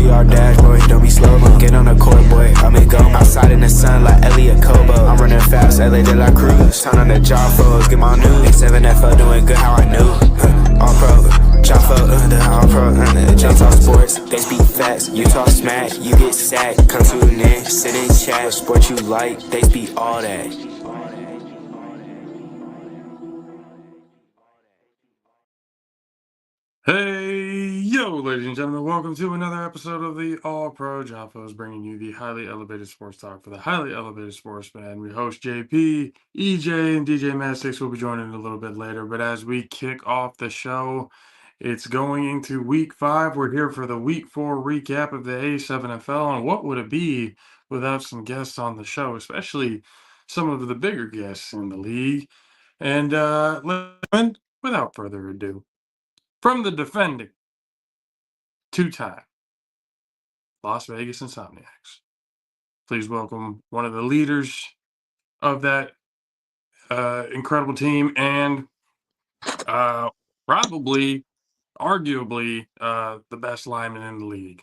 GR dashboard, don't be slow, get on the court, boy, I'm in go. Outside in the sun like Elliot Kobo, I'm running fast, LA de la Cruz. Turn on the JAFFos, get my new A7FL doing good, how I knew. All-Pro JAFFos, the All-Pro, Jump Talk Sports, they speak facts. You talk smack, you get sacked. Come tune in, sit in chat, sport you like, they speak all that. Hey, yo, ladies and gentlemen, welcome to another episode of the All-Pro JAFFos, bringing you the highly elevated sports talk for the highly elevated sportsman. We host JP, EJ, and DJ Mad6 will be joining a little bit later, but as we kick off the show, it's going into week 5. We're here for the week 4 recap of the A7FL, and what would it be without some guests on the show, especially some of the bigger guests in the league. And without further ado, from the defending two-time Las Vegas Insomniacs, please welcome one of the leaders of that incredible team and probably, arguably, the best lineman in the league.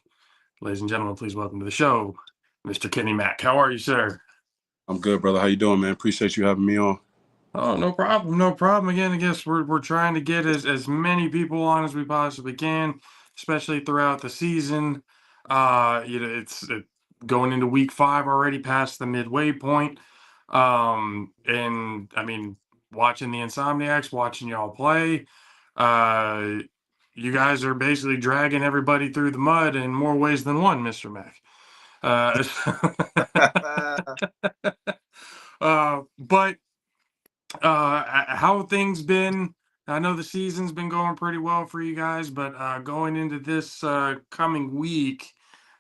Ladies and gentlemen, please welcome to the show, Mr. Kenny Mack. How are you, sir? I'm good, brother. How you doing, man? Appreciate you having me on. Oh, no problem. No problem. Again, I guess we're trying to get as many people on as we possibly can, especially throughout the season. It's going into week 5 already, past the midway point. And I mean, watching the Insomniacs, watching y'all play, you guys are basically dragging everybody through the mud in more ways than one, Mr. Mack. But how have things been? I know the season's been going pretty well for you guys, but going into this coming week,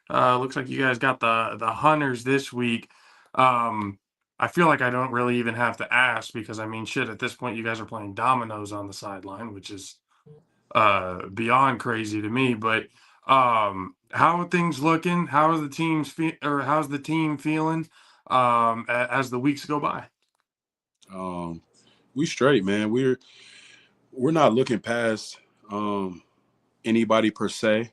looks like you guys got the Hunters this week. I feel like I don't really even have to ask because I mean, shit, at this point, you guys are playing dominoes on the sideline, which is beyond crazy to me. But how are things looking? How are the teams how's the team feeling as the weeks go by? We straight, man. We're not looking past anybody per se.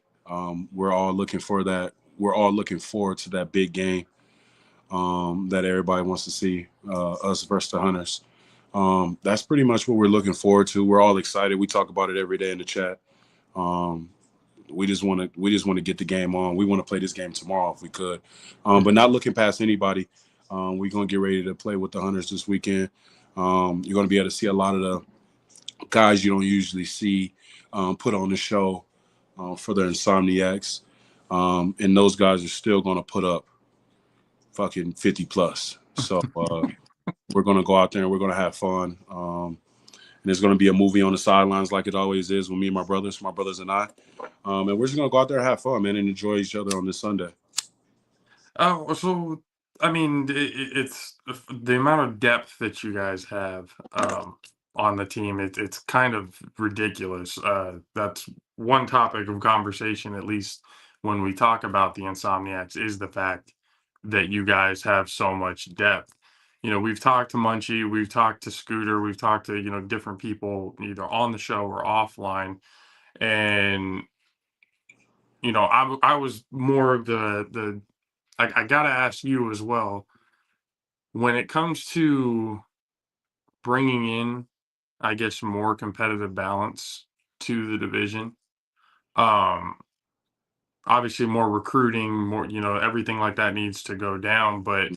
We're all looking for that. We're all looking forward to that big game that everybody wants to see, us versus the Hunters. That's pretty much what we're looking forward to. We're all excited. We talk about it every day in the chat. We just want to get the game on. We want to play this game tomorrow if we could, but not looking past anybody. We're gonna get ready to play with the Hunters this weekend. You're gonna be able to see a lot of the guys you don't usually see put on the show for the Insomniacs, and those guys are still gonna put up fucking 50 plus. So we're gonna go out there and we're gonna have fun. And there's gonna be a movie on the sidelines like it always is with me and my brothers and I. And we're just gonna go out there and have fun, man, and enjoy each other on this Sunday. Oh, so I mean, it's the amount of depth that you guys have on the team. It's kind of ridiculous. That's one topic of conversation, at least when we talk about the Insomniacs, is the fact that you guys have so much depth. We've talked to Munchie, we've talked to Scooter, we've talked to different people either on the show or offline, and I was more of the I gotta ask you as well, when it comes to bringing in, I guess, more competitive balance to the division, um, obviously more recruiting, more, everything like that needs to go down. But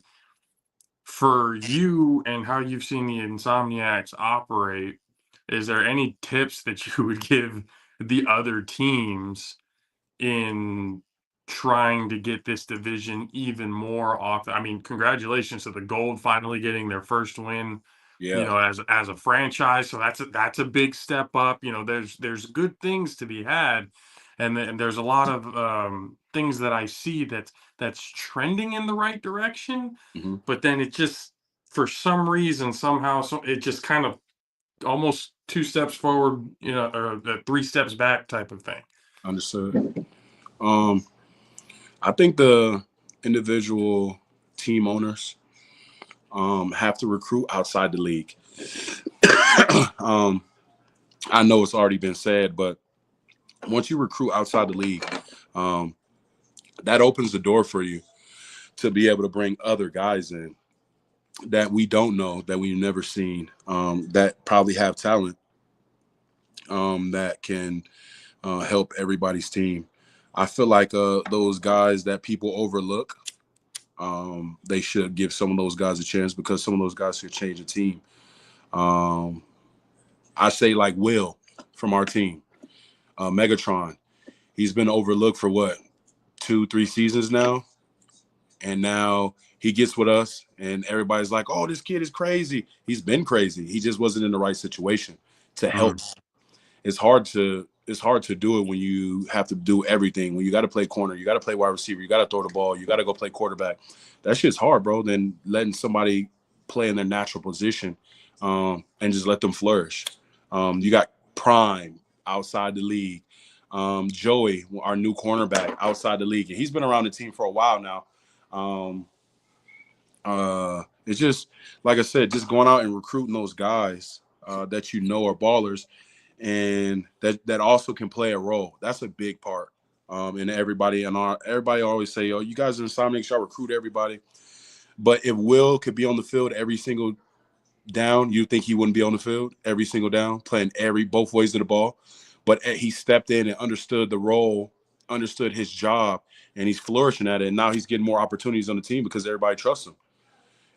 for you and how you've seen the Insomniacs operate, is there any tips that you would give the other teams in trying to get this division even more off? I mean, congratulations to the Gold finally getting their first win, Yeah. as a franchise. So that's a big step up. There's good things to be had, and there's a lot of things that I see that's trending in the right direction. Mm-hmm. But then it just, for some reason, somehow, it just kind of almost 2 steps forward, or 3 steps back type of thing. Understood. I think the individual team owners have to recruit outside the league. I know it's already been said, but once you recruit outside the league, that opens the door for you to be able to bring other guys in that we don't know, that we've never seen, that probably have talent, that can help everybody's team. I feel like those guys that people overlook, they should give some of those guys a chance because some of those guys could change a team. I say like Will from our team, Megatron. He's been overlooked for what, 2-3 seasons now, and now he gets with us, and everybody's like, "Oh, this kid is crazy." He's been crazy. He just wasn't in the right situation to help. It's hard to do it when you have to do everything. When you got to play corner, you got to play wide receiver, you got to throw the ball, you got to go play quarterback. That shit's hard, bro. Than letting somebody play in their natural position, and just let them flourish. You got Prime outside the league. Joey, our new cornerback, outside the league, and he's been around the team for a while now. It's just like I said, just going out and recruiting those guys that you know are ballers, and that also can play a role. That's a big part. And everybody always say, "Oh, you guys in Insomniacs, y'all recruit everybody." But if Will could be on the field every single down, you think he wouldn't be on the field every single down, playing both ways of the ball. But he stepped in and understood the role, understood his job, and he's flourishing at it. And now he's getting more opportunities on the team because everybody trusts him.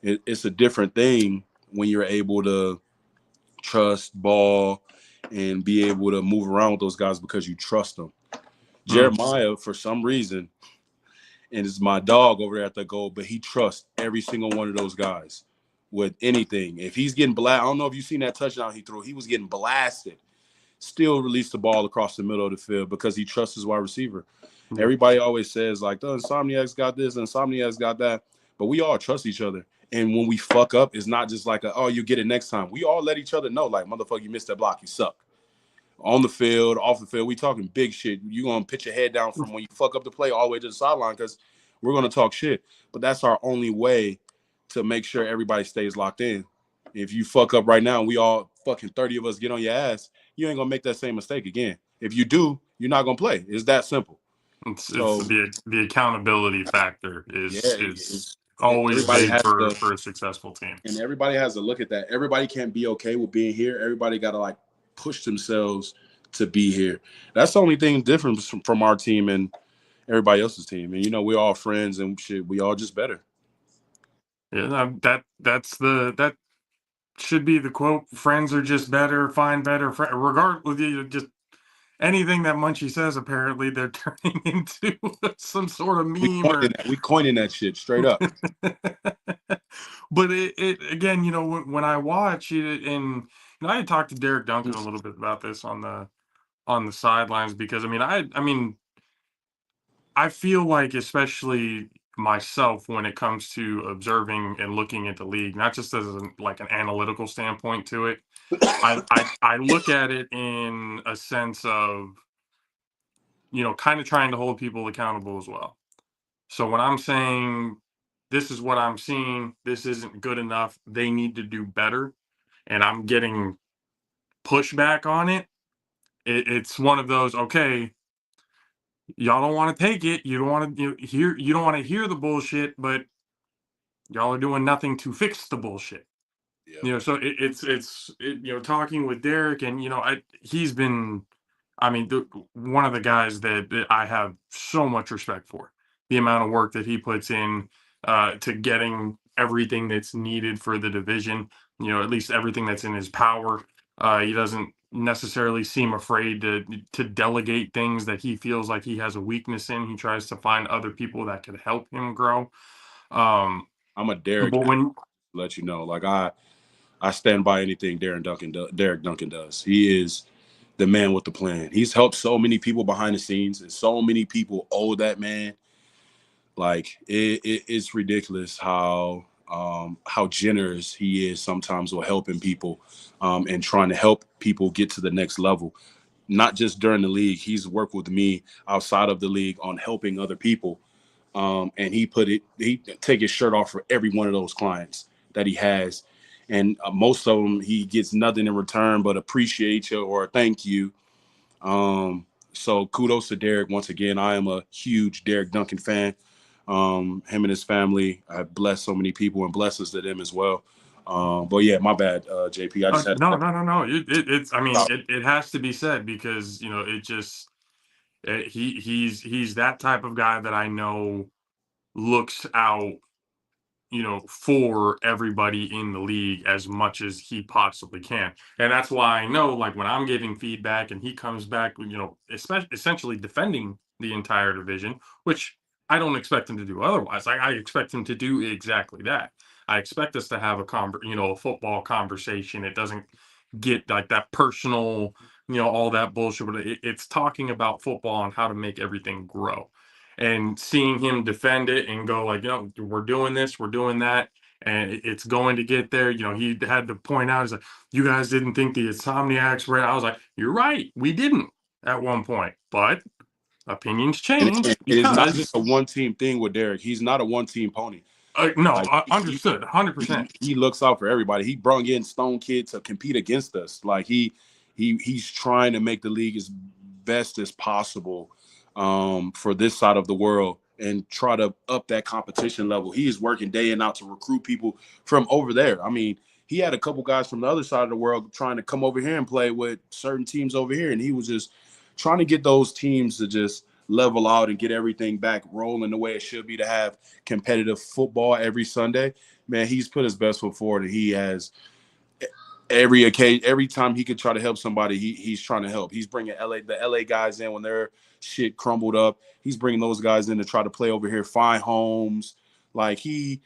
It's a different thing when you're able to trust ball and be able to move around with those guys because you trust them. Jeremiah, for some reason, and it's my dog over there at the goal, but he trusts every single one of those guys with anything. If he's getting blasted, I don't know if you've seen that touchdown he threw. He was getting blasted. Still released the ball across the middle of the field because he trusts his wide receiver. Everybody always says, like, the Insomniacs got this, and Insomniacs got that. But we all trust each other. And when we fuck up, it's not just like, oh, you get it next time. We all let each other know, like, motherfucker, you missed that block. You suck. On the field, off the field, we talking big shit. You're going to pitch your head down from when you fuck up the play all the way to the sideline because we're going to talk shit. But that's our only way to make sure everybody stays locked in. If you fuck up right now and we all fucking 30 of us get on your ass, you ain't going to make that same mistake again. If you do, you're not going to play. It's that simple. It's the accountability factor is always big for a successful team. And everybody has to look at that. Everybody can't be okay with being here. Everybody got to, like, push themselves to be here. That's the only thing different from our team and everybody else's team. And, you know, we're all friends and shit. We all just better. Yeah, that should be the quote. Friends are just better, find better. Regardless, just anything that Munchie says, apparently they're turning into some sort of meme. We coining that shit straight up. But it again, you know, when I watch it, and you know, I had talked to Derek Duncan a little bit about this on the sidelines because I mean, I feel like, especially myself, when it comes to observing and looking at the league, not just as like an analytical standpoint to it, I look at it in a sense of, you know, kind of trying to hold people accountable as well. So when I'm saying this is what I'm seeing, this isn't good enough, they need to do better, and I'm getting pushback on it, it's one of those, okay, y'all don't want to take it, you don't want to you don't want to hear the bullshit, but y'all are doing nothing to fix the bullshit. Yeah. You know, so it's you know, talking with Derek, and you know, he's been, I mean, one of the guys that I have so much respect for. The amount of work that he puts in to getting everything that's needed for the division, you know, at least everything that's in his power. He doesn't necessarily seem afraid to delegate things that he feels like he has a weakness in. He tries to find other people that could help him grow. I'm a Derek. But when let you know, like I stand by anything Derek Duncan does. He is the man with the plan. He's helped so many people behind the scenes, and so many people owe that man. Like it's ridiculous how generous he is sometimes with helping people, and trying to help people get to the next level. Not just during the league. He's worked with me outside of the league on helping other people. And he take his shirt off for every one of those clients that he has. And most of them, he gets nothing in return but appreciate you or thank you. So kudos to Derek once again. I am a huge Derek Duncan fan. Him and his family have blessed so many people and blessings to them as well. But yeah, my bad, JP. I just had No, to. no, no, no. It's. I mean, it has to be said because it just he's that type of guy that I know looks out for everybody in the league as much as he possibly can. And that's why I know, like, when I'm giving feedback and he comes back, especially essentially defending the entire division, which I don't expect him to do otherwise. I expect him to do exactly that. I expect us to have a football conversation. It doesn't get like that personal, all that bullshit, but it's talking about football and how to make everything grow, and seeing him defend it and go like, we're doing this, we're doing that, and it's going to get there. He had to point out, he's like, you guys didn't think the Insomniacs were. I was like, you're right, we didn't at one point, but opinions And change it is not because just a one-team thing with Derek. He's not a one-team pony. no, Like understood, 100%. he looks out for everybody. He brought in Stone Kid to compete against us. Like he's trying to make the league as best as possible for this side of the world and try to up that competition level. He is working day and out to recruit people from over there. I mean, he had a couple guys from the other side of the world trying to come over here and play with certain teams over here, and he was just trying to get those teams to just level out and get everything back rolling the way it should be to have competitive football every Sunday. Man, he's put his best foot forward, and he has every occasion, every time he could try to help somebody, he's trying to help. He's bringing the LA guys in when their shit crumbled up. He's bringing those guys in to try to play over here, find homes. Like he's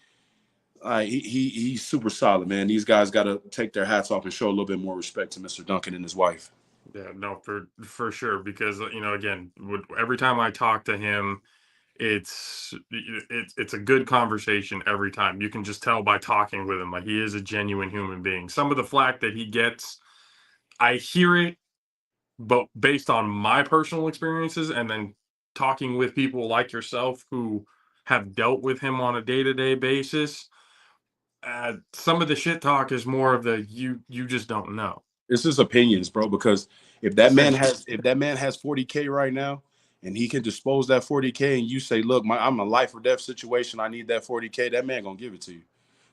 super solid, man. These guys got to take their hats off and show a little bit more respect to Mr. Duncan and his wife. Yeah, no, for sure, because again, every time I talk to him, it's a good conversation every time. You can just tell by talking with him, like, he is a genuine human being. Some of the flack that he gets, I hear it, but based on my personal experiences and then talking with people like yourself who have dealt with him on a day-to-day basis, some of the shit talk is more of the you just don't know. It's his opinions, bro. Because if that man has 40K right now, and he can dispose that 40K, and you say, "Look, I'm a life or death situation. I need that 40K." That man gonna give it to you.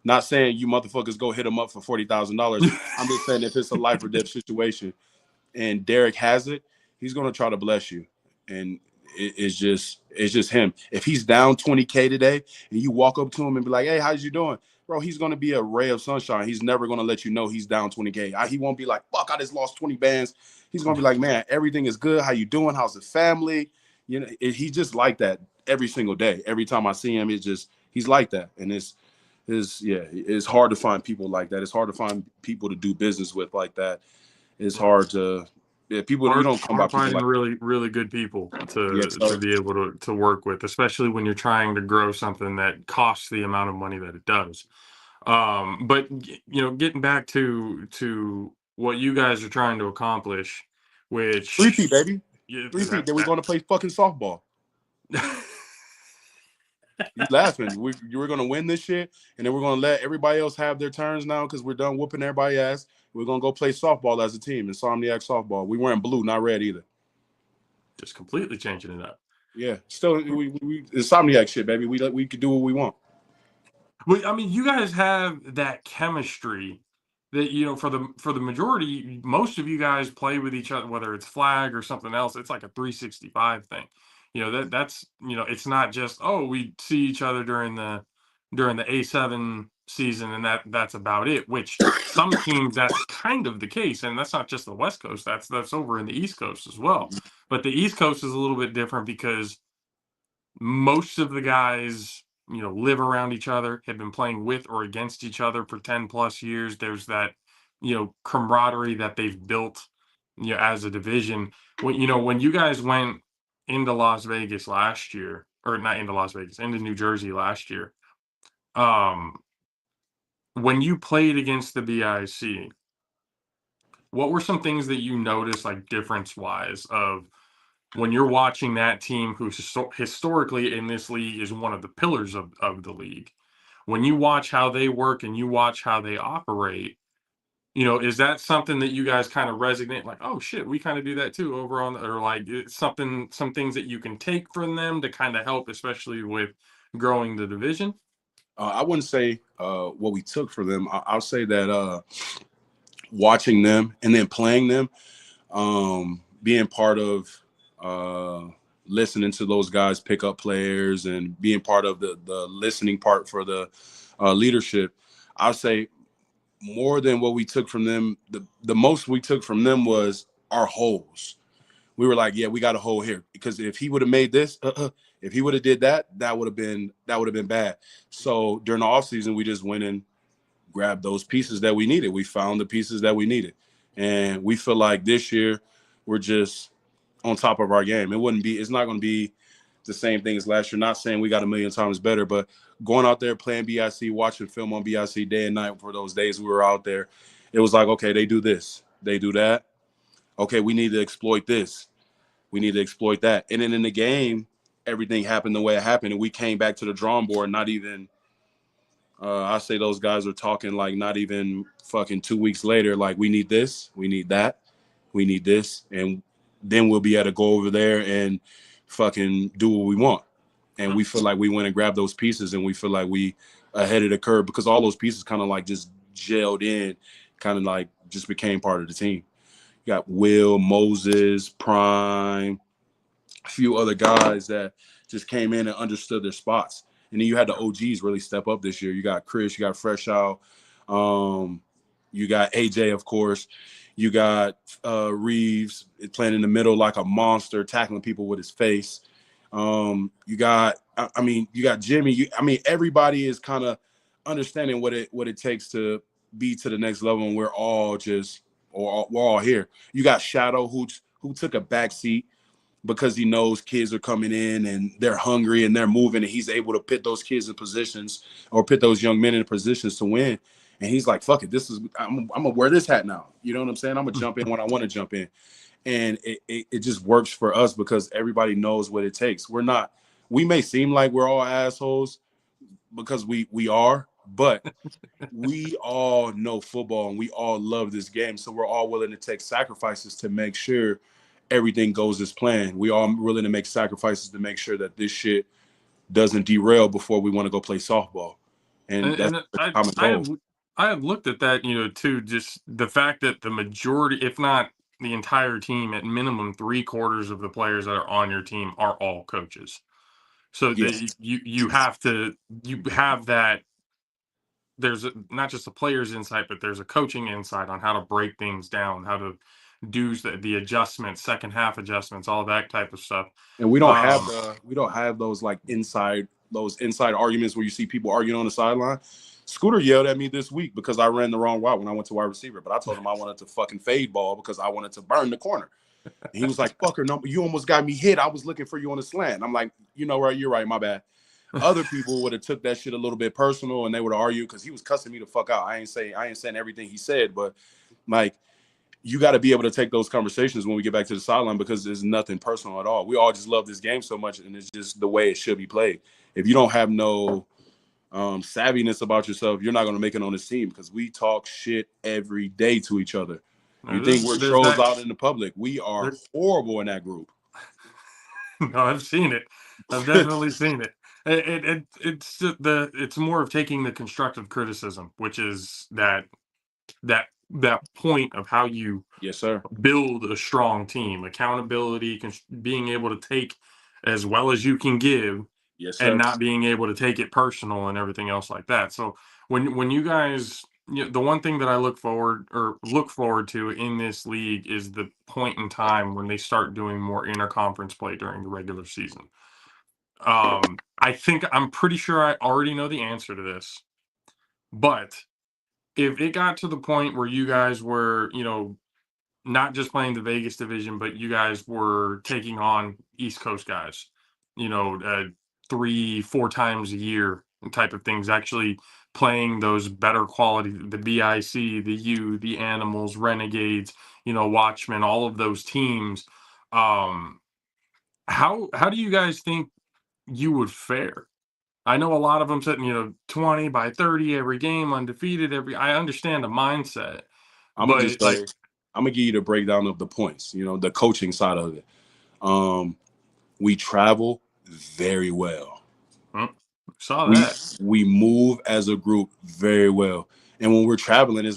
Not saying you motherfuckers go hit him up for $40,000. I'm just saying if it's a life or death situation, and Derek has it, he's gonna try to bless you. And it's just him. If he's down 20K today, and you walk up to him and be like, "Hey, how's you doing?" Bro, he's going to be a ray of sunshine. He's never going to let you know he's down 20K. He won't be like, "Fuck, I just lost 20 bands." He's going to be like, "Man, everything is good. How you doing? How's the family?" He's just like that every single day. Every time I see him, he's like that. And it's hard to find people like that. It's hard to find people to do business with like that. It's hard to, people, you don't come by people finding like really, really good people to so be able to work with, especially when you're trying to grow something that costs the amount of money that it does. But getting back to what you guys are trying to accomplish, which 3P, baby. yeah, 3P. Then we're going to play fucking softball. You laughing? You were gonna win this shit, and then we're gonna let everybody else have their turns now because we're done whooping everybody ass. We're gonna go play softball as a team, Insomniac softball. We wearing blue, not red either. just completely changing it up. Yeah, still we Insomniac shit, baby. We could do what we want. Well, I mean, you guys have that chemistry that for the majority, most of you guys play with each other, whether it's flag or something else. It's like a 365 thing. That's it's not just, oh, we see each other during the A7 season and that's about it. Which some teams, that's kind of the case, and that's not just the West Coast. That's over in the East Coast as well. But the East Coast is a little bit different because most of the guys live around each other, have been playing with or against each other for 10 plus years. There's that camaraderie that they've built as a division. When you guys went into Las Vegas last year, or not into Las Vegas, into New Jersey last year, when you played against the BIC, what were some things that you noticed, like, difference wise, of when you're watching that team who historically in this league is one of the pillars of the league, when you watch how they work and you watch how they operate, is that something that you guys kind of resonate like, oh shit, we kind of do that too over on, or like it's some things that you can take from them to kind of help, especially with growing the division? I wouldn't say what we took for them. I'll say that watching them and then playing them, being part of listening to those guys pick up players and being part of the listening part for the leadership, I'll say more than what we took from them, the most we took from them was our holes. We were like, yeah, we got a hole here, because if he would have made this, if he would have did that, that would have been bad. So during the offseason, we just went and grabbed those pieces that we needed. We found the pieces that we needed, and we feel like this year we're just on top of our game. It's not going to be the same thing as last year. Not saying we got a million times better, but going out there playing BIC, watching film on BIC day and night for those days we were out there, it was like, okay, they do this, they do that. Okay, we need to exploit this. We need to exploit that. And then in the game, everything happened the way it happened, and we came back to the drawing board. Not even, I say those guys are talking like not even fucking 2 weeks later. Like, we need this, we need that, we need this, and then we'll be able to go over there and fucking do what we want. And we feel like we went and grabbed those pieces, and we feel like we ahead of the curve, because all those pieces kind of like just gelled in, kind of like just became part of the team. You got Will, Moses, Prime, a few other guys that just came in and understood their spots. And then you had the OGs really step up this year. You got Chris, you got Fresh Out, you got AJ, of course. You got Reeves playing in the middle like a monster, tackling people with his face. You got Jimmy. Everybody is kind of understanding what it takes to be to the next level, and we're all here. You got Shadow, who took a back seat because he knows kids are coming in and they're hungry and they're moving, and he's able to put those kids in positions, or put those young men in positions to win. And he's like, fuck it, I'm gonna wear this hat now. You know what I'm saying? I'm gonna jump in when I want to jump in. And it just works for us because everybody knows what it takes. We may seem like we're all assholes because we are, but we all know football and we all love this game. So we're all willing to take sacrifices to make sure everything goes as planned. We all willing to make sacrifices to make sure that this shit doesn't derail before we want to go play softball. And that's the common goal. I have looked at that, too, just the fact that the majority, if not the entire team, at minimum 3/4 of the players that are on your team are all coaches. So Yes. you have that. There's not just a player's insight, but there's a coaching insight on how to break things down, how to do the adjustments, second half adjustments, all that type of stuff. And we don't have those like inside arguments where you see people arguing on the sideline. Scooter yelled at me this week because I ran the wrong route when I went to wide receiver, but I told him I wanted to fucking fade ball because I wanted to burn the corner. And he was like, fucker, no, you almost got me hit. I was looking for you on the slant. I'm like, right, you're right, my bad. Other people would have took that shit a little bit personal, and they would argue because he was cussing me the fuck out. I ain't saying everything he said, but like, you got to be able to take those conversations when we get back to the sideline, because there's nothing personal at all. We all just love this game so much, and it's just the way it should be played. If you don't have no savviness about yourself, you're not going to make it on this team, because we talk shit every day to each other. You think we're trolls out in the public? We are horrible in that group. No, I've seen it. I've definitely seen it. It's more of taking the constructive criticism, which is that point of how you Yes, sir. build a strong team, accountability, being able to take as well as you can give. Yes, sir. And not being able to take it personal and everything else like that. So when you guys, the one thing that I look forward to in this league is the point in time when they start doing more interconference play during the regular season. I'm pretty sure I already know the answer to this, but if it got to the point where you guys were, not just playing the Vegas division, but you guys were taking on East Coast guys, 3-4 times a year type of things, actually playing those better quality, the BIC, the U, the Animals, Renegades, Watchmen, all of those teams. How do you guys think you would fare? I know a lot of them said, 20 by 30 every game, undefeated I understand the mindset. I'm gonna just say, I'm gonna give you the breakdown of the points. You know, the coaching side of it. We travel very well. Saw that. We move as a group very well, and when we're traveling,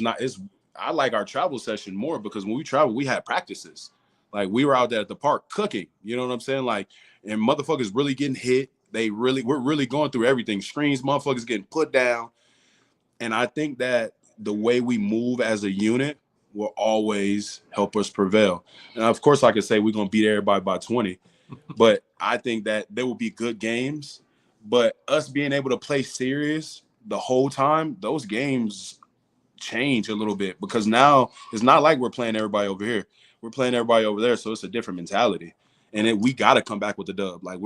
I like our travel session more because when we travel, we had practices. Like we were out there at the park cooking. You know what I'm saying? Like, and motherfuckers really getting hit. We're really going through everything. Screens, motherfuckers getting put down. And I think that the way we move as a unit will always help us prevail. And of course, I could say we're gonna beat everybody by 20, but I think that there will be good games. But us being able to play serious the whole time, those games change a little bit because now it's not like we're playing everybody over here. We're playing everybody over there, so it's a different mentality. And we got to come back with the dub. Like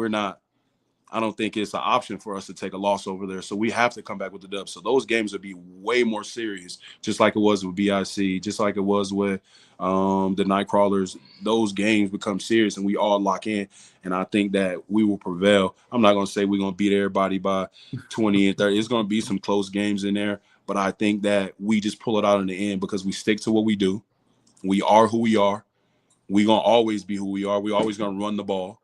I don't think it's an option for us to take a loss over there. So we have to come back with the dub. So those games would be way more serious, just like it was with BIC, just like it was with the Nightcrawlers. Those games become serious and we all lock in. And I think that we will prevail. I'm not going to say we're going to beat everybody by 20 and 30. It's going to be some close games in there. But I think that we just pull it out in the end because we stick to what we do. We are who we are. We're going to always be who we are. We're always going to run the ball.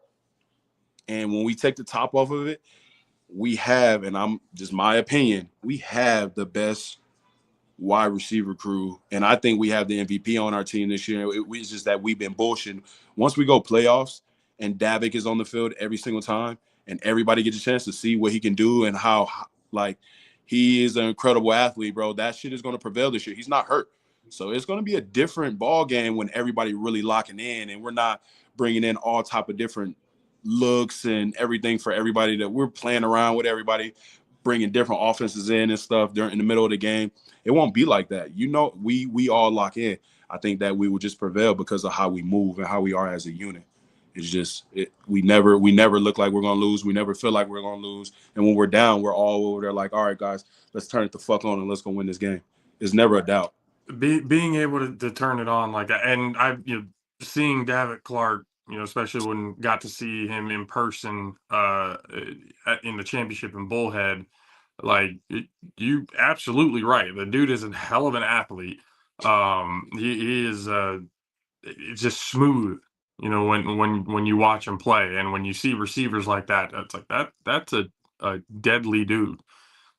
And when we take the top off of it, we have, and I'm just my opinion, we have the best wide receiver crew. And I think we have the MVP on our team this year. It's just that we've been bullshitting. Once we go playoffs and Davik is on the field every single time and everybody gets a chance to see what he can do and how, like, he is an incredible athlete, bro. That shit is going to prevail this year. He's not hurt. So it's going to be a different ball game when everybody really locking in and we're not bringing in all type of different looks and everything for everybody, that we're playing around with everybody, bringing different offenses in and stuff in the middle of the game. It won't be like that. You know, we all lock in. I think that we will just prevail because of how we move and how we are as a unit. It's just we never look like we're gonna lose. We never feel like we're gonna lose. And when we're down, we're all over there like, all right, guys, let's turn it the fuck on and let's go win this game. It's never a doubt. Being able to turn it on like that, and seeing Davik Clark, especially when got to see him in person in the championship in Bullhead, like you absolutely right. The dude is a hell of an athlete. He is it's just smooth. When you watch him play, and when you see receivers like that, it's like that's a deadly dude.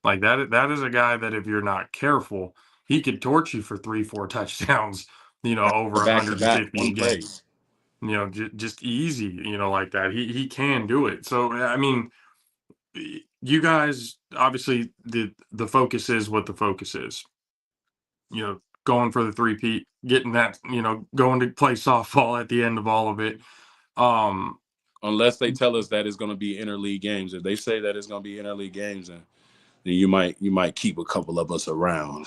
Like that is a guy that if you're not careful, he could torch you for 3-4 touchdowns, over Back to back, 150 a one play. game. Just easy, like that. He can do it. So I mean, you guys obviously the focus is what the focus is. Going for the three-peat, getting that, going to play softball at the end of all of it. Unless they tell us that it's going to be interleague games. If they say that it's going to be interleague games, then you might keep a couple of us around.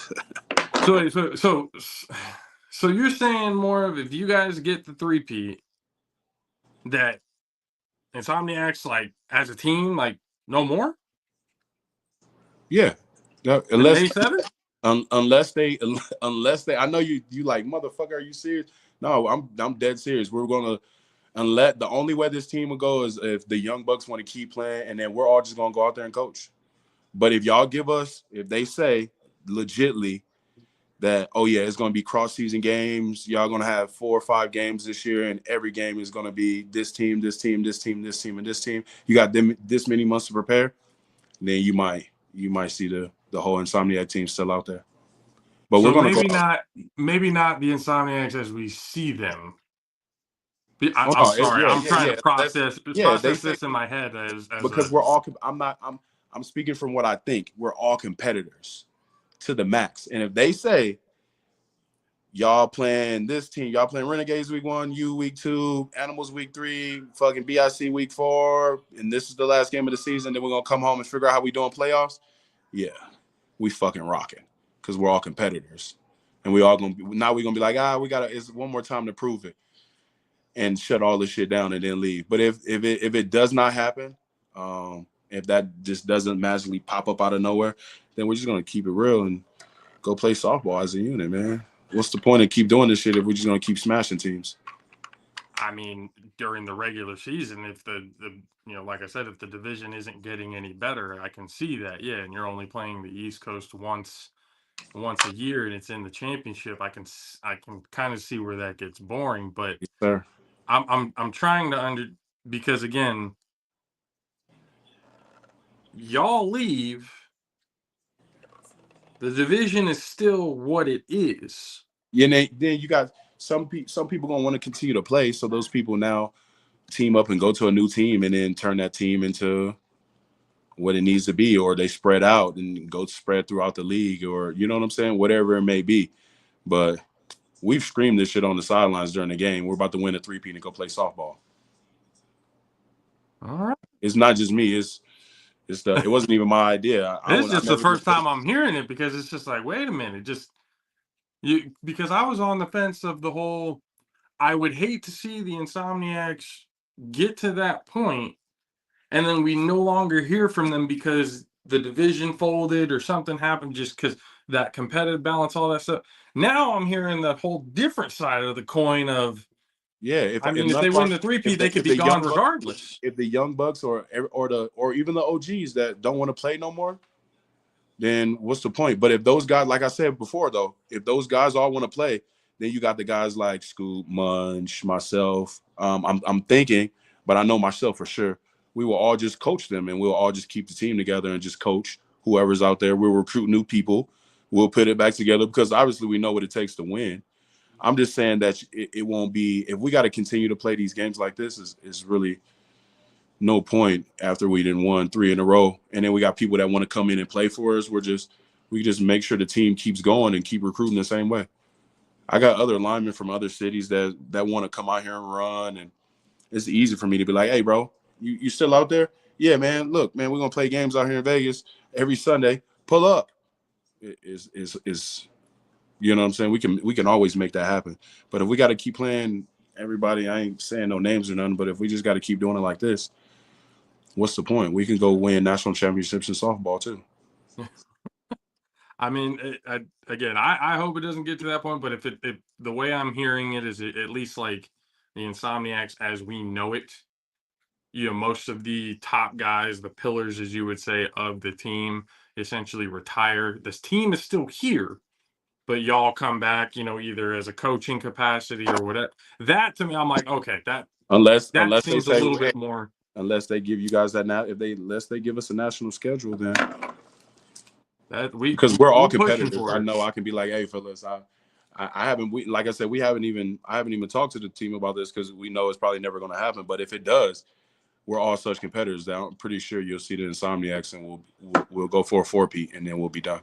So you're saying more of, if you guys get the three-peat, that Insomniacs, like, as a team, like, no more? Yeah. Unless A7? Unless they I know you like, motherfucker, are you serious? No, I'm dead serious. We're gonna, unless the only way this team will go is if the young bucks want to keep playing, and then we're all just gonna go out there and coach. But if they say legitly that, oh yeah, it's gonna be cross-season games, y'all gonna have 4 or 5 games this year, and every game is gonna be this team, this team, this team, this team, and this team. You got them this many months to prepare, then you might see the whole Insomniac team still out there. But so we're gonna maybe not the Insomniacs as we see them. Oh, I'm no, sorry. I'm trying to process they say, this in my head as because we're all. I'm speaking from what I think. We're all competitors to the max. And if they say y'all playing this team, y'all playing Renegades week 1, you week 2, Animals week 3, fucking BIC week 4, and this is the last game of the season, then we're gonna come home and figure out how we doing playoffs. Yeah, we fucking rocking because we're all competitors, and we all gonna be be like, it's one more time to prove it and shut all this shit down and then leave. But if it does not happen, if that just doesn't magically pop up out of nowhere, then we're just gonna keep it real and go play softball as a unit, man. What's the point of keep doing this shit if we're just gonna keep smashing teams? I mean, during the regular season, if the like I said, if the division isn't getting any better, I can see that, yeah, and you're only playing the East Coast once once a year and it's in the championship, I can kind of see where that gets boring. But Yes, sir. I'm trying to because again, y'all leave, the division is still what it is. Yeah, and then you got some people gonna want to continue to play, so those people now team up and go to a new team and then turn that team into what it needs to be, or they spread out and go spread throughout the league, or you know what I'm saying, whatever it may be. But we've screamed this shit on the sidelines during the game. We're about to win a 3-peat and go play softball. All right. It's not just me. It wasn't even my idea. This is just the first time I'm hearing it, because it's just like, wait a minute, because I was on the fence of the whole. I would hate to see the Insomniacs get to that point, and then we no longer hear from them because the division folded or something happened, just because that competitive balance, all that stuff. Now I'm hearing that whole different side of the coin of, Yeah, if they win the 3-peat, they could be gone regardless. If the young bucks or even the OGs that don't want to play no more, then what's the point? But if those guys, like I said before, though, if those guys all want to play, then you got the guys like Scoop, Munch, myself. I'm thinking, but I know myself for sure. We will all just coach them, and we'll all just keep the team together and just coach whoever's out there. We'll recruit new people. We'll put it back together, because obviously we know what it takes to win. I'm just saying that it won't be, if we got to continue to play these games like this, is really no point after we didn't won 3 in a row. And then we got people that want to come in and play for us. We just make sure the team keeps going and keep recruiting the same way. I got other linemen from other cities that want to come out here and run. And it's easy for me to be like, hey, bro, you still out there? Yeah, man. Look, man, we're going to play games out here in Vegas every Sunday. Pull up. Is you know what I'm saying? We can always make that happen. But if we got to keep playing everybody, I ain't saying no names or nothing, but if we just got to keep doing it like this, what's the point? We can go win national championships in softball too. I mean, I hope it doesn't get to that point. But if the way I'm hearing it is, at least like the Insomniacs as we know it, most of the top guys, the pillars, as you would say, of the team, essentially retire. This team is still here, but y'all come back, either as a coaching capacity or whatever. That, to me, I'm like, okay, that unless seems they say, a little bit more. Unless they give you guys that now, unless they give us a national schedule, then because we're all competitors. I know I can be like, hey, fellas, I haven't. Like I said, I haven't even talked to the team about this, because we know it's probably never going to happen. But if it does, we're all such competitors that I'm pretty sure you'll see the Insomniacs, and we'll go for a 4-peat, and then we'll be done.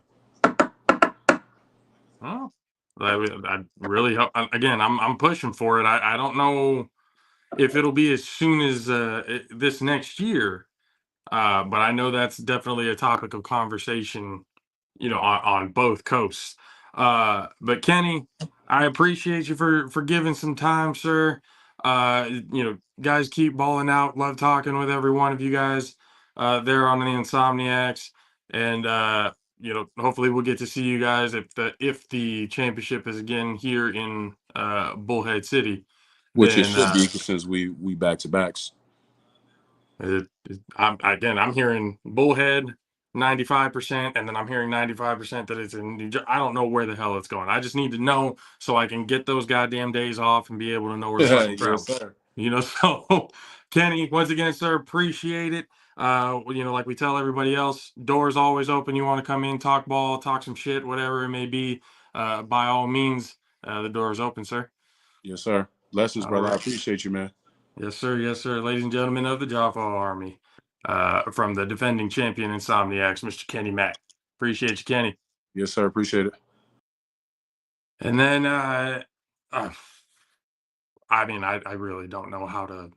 Oh, I really hope. Again, I'm pushing for it. I don't know if it'll be as soon as this next year, but I know that's definitely a topic of conversation, on both coasts. But Kenny, I appreciate you for giving some time, sir. Guys, keep balling out. Love talking with every one of you guys there on the Insomniacs, and hopefully we'll get to see you guys if the championship is again here in Bullhead City, which it should be, since we back to backs. I'm hearing Bullhead 95%, and then I'm hearing 95% that it's in New Jersey. I don't know where the hell it's going. I just need to know so I can get those goddamn days off and be able to know where the fucking travels. So Kenny, once again, sir, appreciate it. Like we tell everybody else, doors always open. You want to come in, talk ball, talk some shit, whatever it may be, by all means, the door is open, sir. Yes, sir. Blessings, brother. Right. I appreciate you, man. Yes, sir. Yes, sir. Ladies and gentlemen of the Jaffo Army, from the defending champion Insomniacs, Mr. Kenny Mack. Appreciate you, Kenny. Yes, sir. Appreciate it. And then, I really don't know how to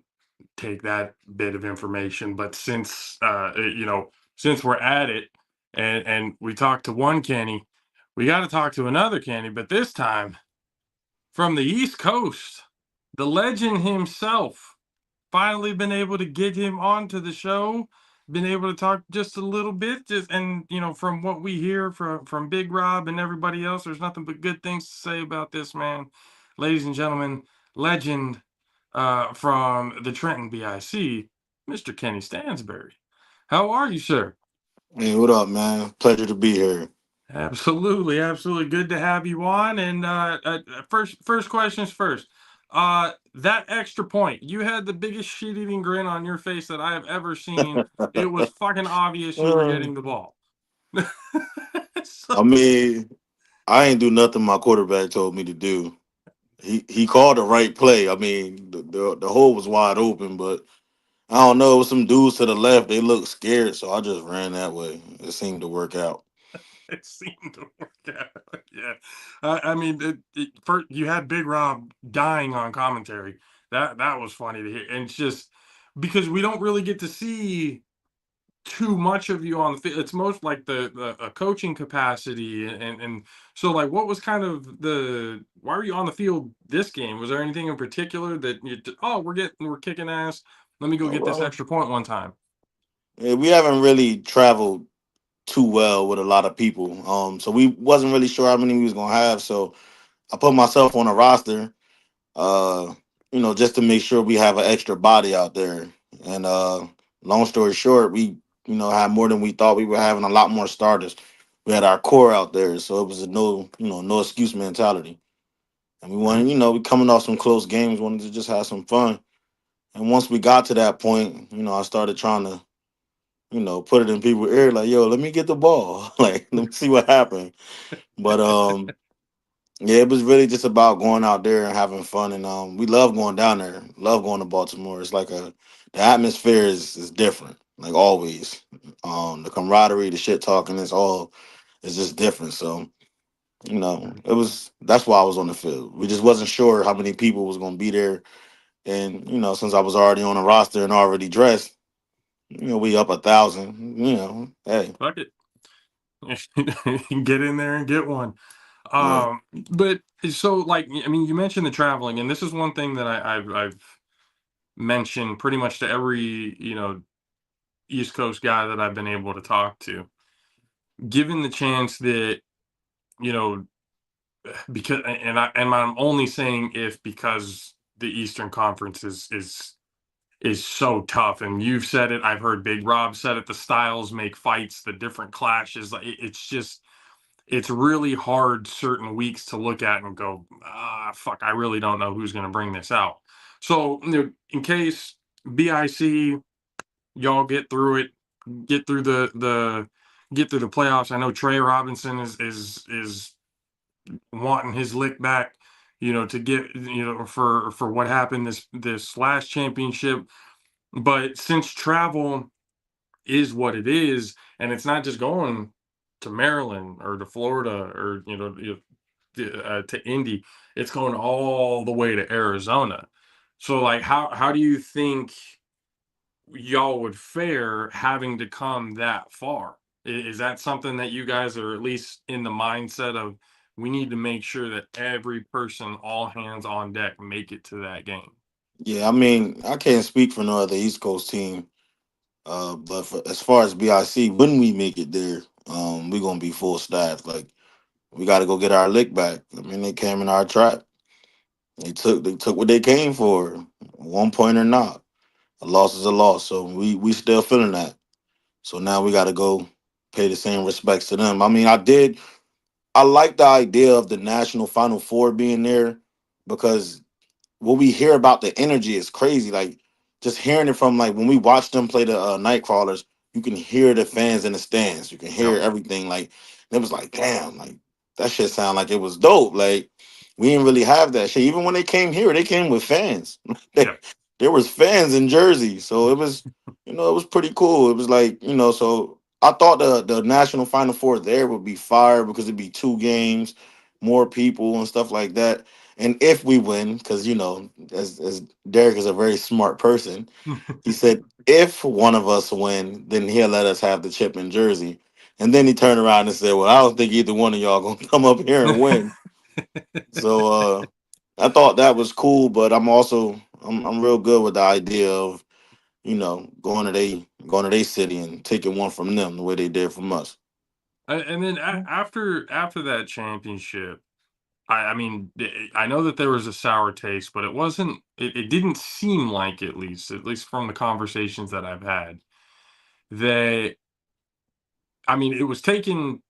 take that bit of information, but since we're at it, and we talked to one Kenny, we got to talk to another Kenny, but this time from the East Coast, the legend himself. Finally been able to get him onto the show, been able to talk just a little bit, from what we hear from Big Rob and everybody else, there's nothing but good things to say about this man. Ladies and gentlemen, legend from the Trenton BIC, Mr. Kenny Stansbury. How are you, sir? Hey, what up, man? Pleasure to be here. Absolutely, absolutely. Good to have you on. And first questions first. That extra point, you had the biggest shit-eating grin on your face that I have ever seen. It was fucking obvious you were getting Um, the ball. I So, mean, I ain't do nothing my quarterback told me to do. He called the right play. I mean, the hole was wide open, but I don't know. It was some dudes to the left. They looked scared, so I just ran that way. It seemed to work out. it seemed to work out. Yeah, I mean, first you had Big Rob dying on commentary. That was funny to hear, and it's just because we don't really get to see too much of you on the field. It's most like the a coaching capacity, and so like what was kind of the why were you on the field this game? Was there anything in particular that oh we're kicking ass. Let me go Oh, get this well, extra point one time. yeah, we haven't really traveled too well with a lot of people. So we wasn't really sure how many we was gonna have. So I put myself on a roster. uh, just to make sure we have an extra body out there. And long story short, we, had more than we thought. We were having a lot more starters. We had our core out there, so it was a no excuse mentality. And we Mhm. wanted, we coming off some close games, wanted to just have some fun. And once we got to that point, I started trying to, put it in people's ear, like, yo, let me get the ball. Like, let me see what happened. But yeah, it was really just about going out there and having fun, and we love going down there. Love going to Baltimore. It's like the atmosphere is different, like always. The camaraderie, the shit talking, it's just different. So that's why I was on the field. We just wasn't sure how many people was gonna be there, and since I was already on a roster and already dressed, we up 1,000. Hey, Fuck it. Get in there and get one. right. But so like I mean, you mentioned the traveling, and this is one thing that I've mentioned pretty much to every East Coast guy that I've been able to talk to. Given the chance that you know because and I'm only saying if because the Eastern Conference is so tough, and you've said it, I've heard Big Rob said it, the styles make fights, the different clashes, like it's just it's really hard certain weeks to look at and go, ah, fuck, I really don't know who's going to bring this out. So, in case BIC, y'all get through it, get through get through the playoffs. I know Trey Robinson is wanting his lick back, to get, for what happened this last championship. But since travel is what it is, and it's not just going to Maryland or to Florida or to Indy. It's going all the way to Arizona. So like how do you think y'all would fare having to come that far? Is that something that you guys are at least in the mindset of we need to make sure that every person, all hands on deck, make it to that game? Yeah, I mean, I can't speak for no other East Coast team. But as far as BIC, when we make it there, we're gonna be full staff. Like we got to go get our lick back. I mean, they came in our trap. They took what they came for. 1 point or not, a loss is a loss. So we still feeling that. So now we got to go pay the same respects to them. I mean, I like the idea of the national Final Four being there because what we hear about the energy is crazy. Like just hearing it from like when we watch them play the Nightcrawlers, you can hear the fans in the stands. You can hear Yep. everything. Like it was like, damn, like that shit sound like it was dope. Like we didn't really have that shit. Even when they came here, they came with fans. Yeah. There was fans in Jersey, so it was, it was pretty cool. It was like, so I thought the national Final Four there would be fire because it'd be 2 games, more people and stuff like that. And if we win, because as Derek is a very smart person, he said if one of us win, then he'll let us have the chip in Jersey. And then he turned around and said, "Well, I don't think either one of y'all gonna come up here and win." So I thought that was cool, but I'm real good with the idea of going to their city and taking one from them the way they did from us. And then after that championship, I mean, I know that there was a sour taste, but it wasn't. It didn't seem like, at least from the conversations that I've had, that I mean, it was taken,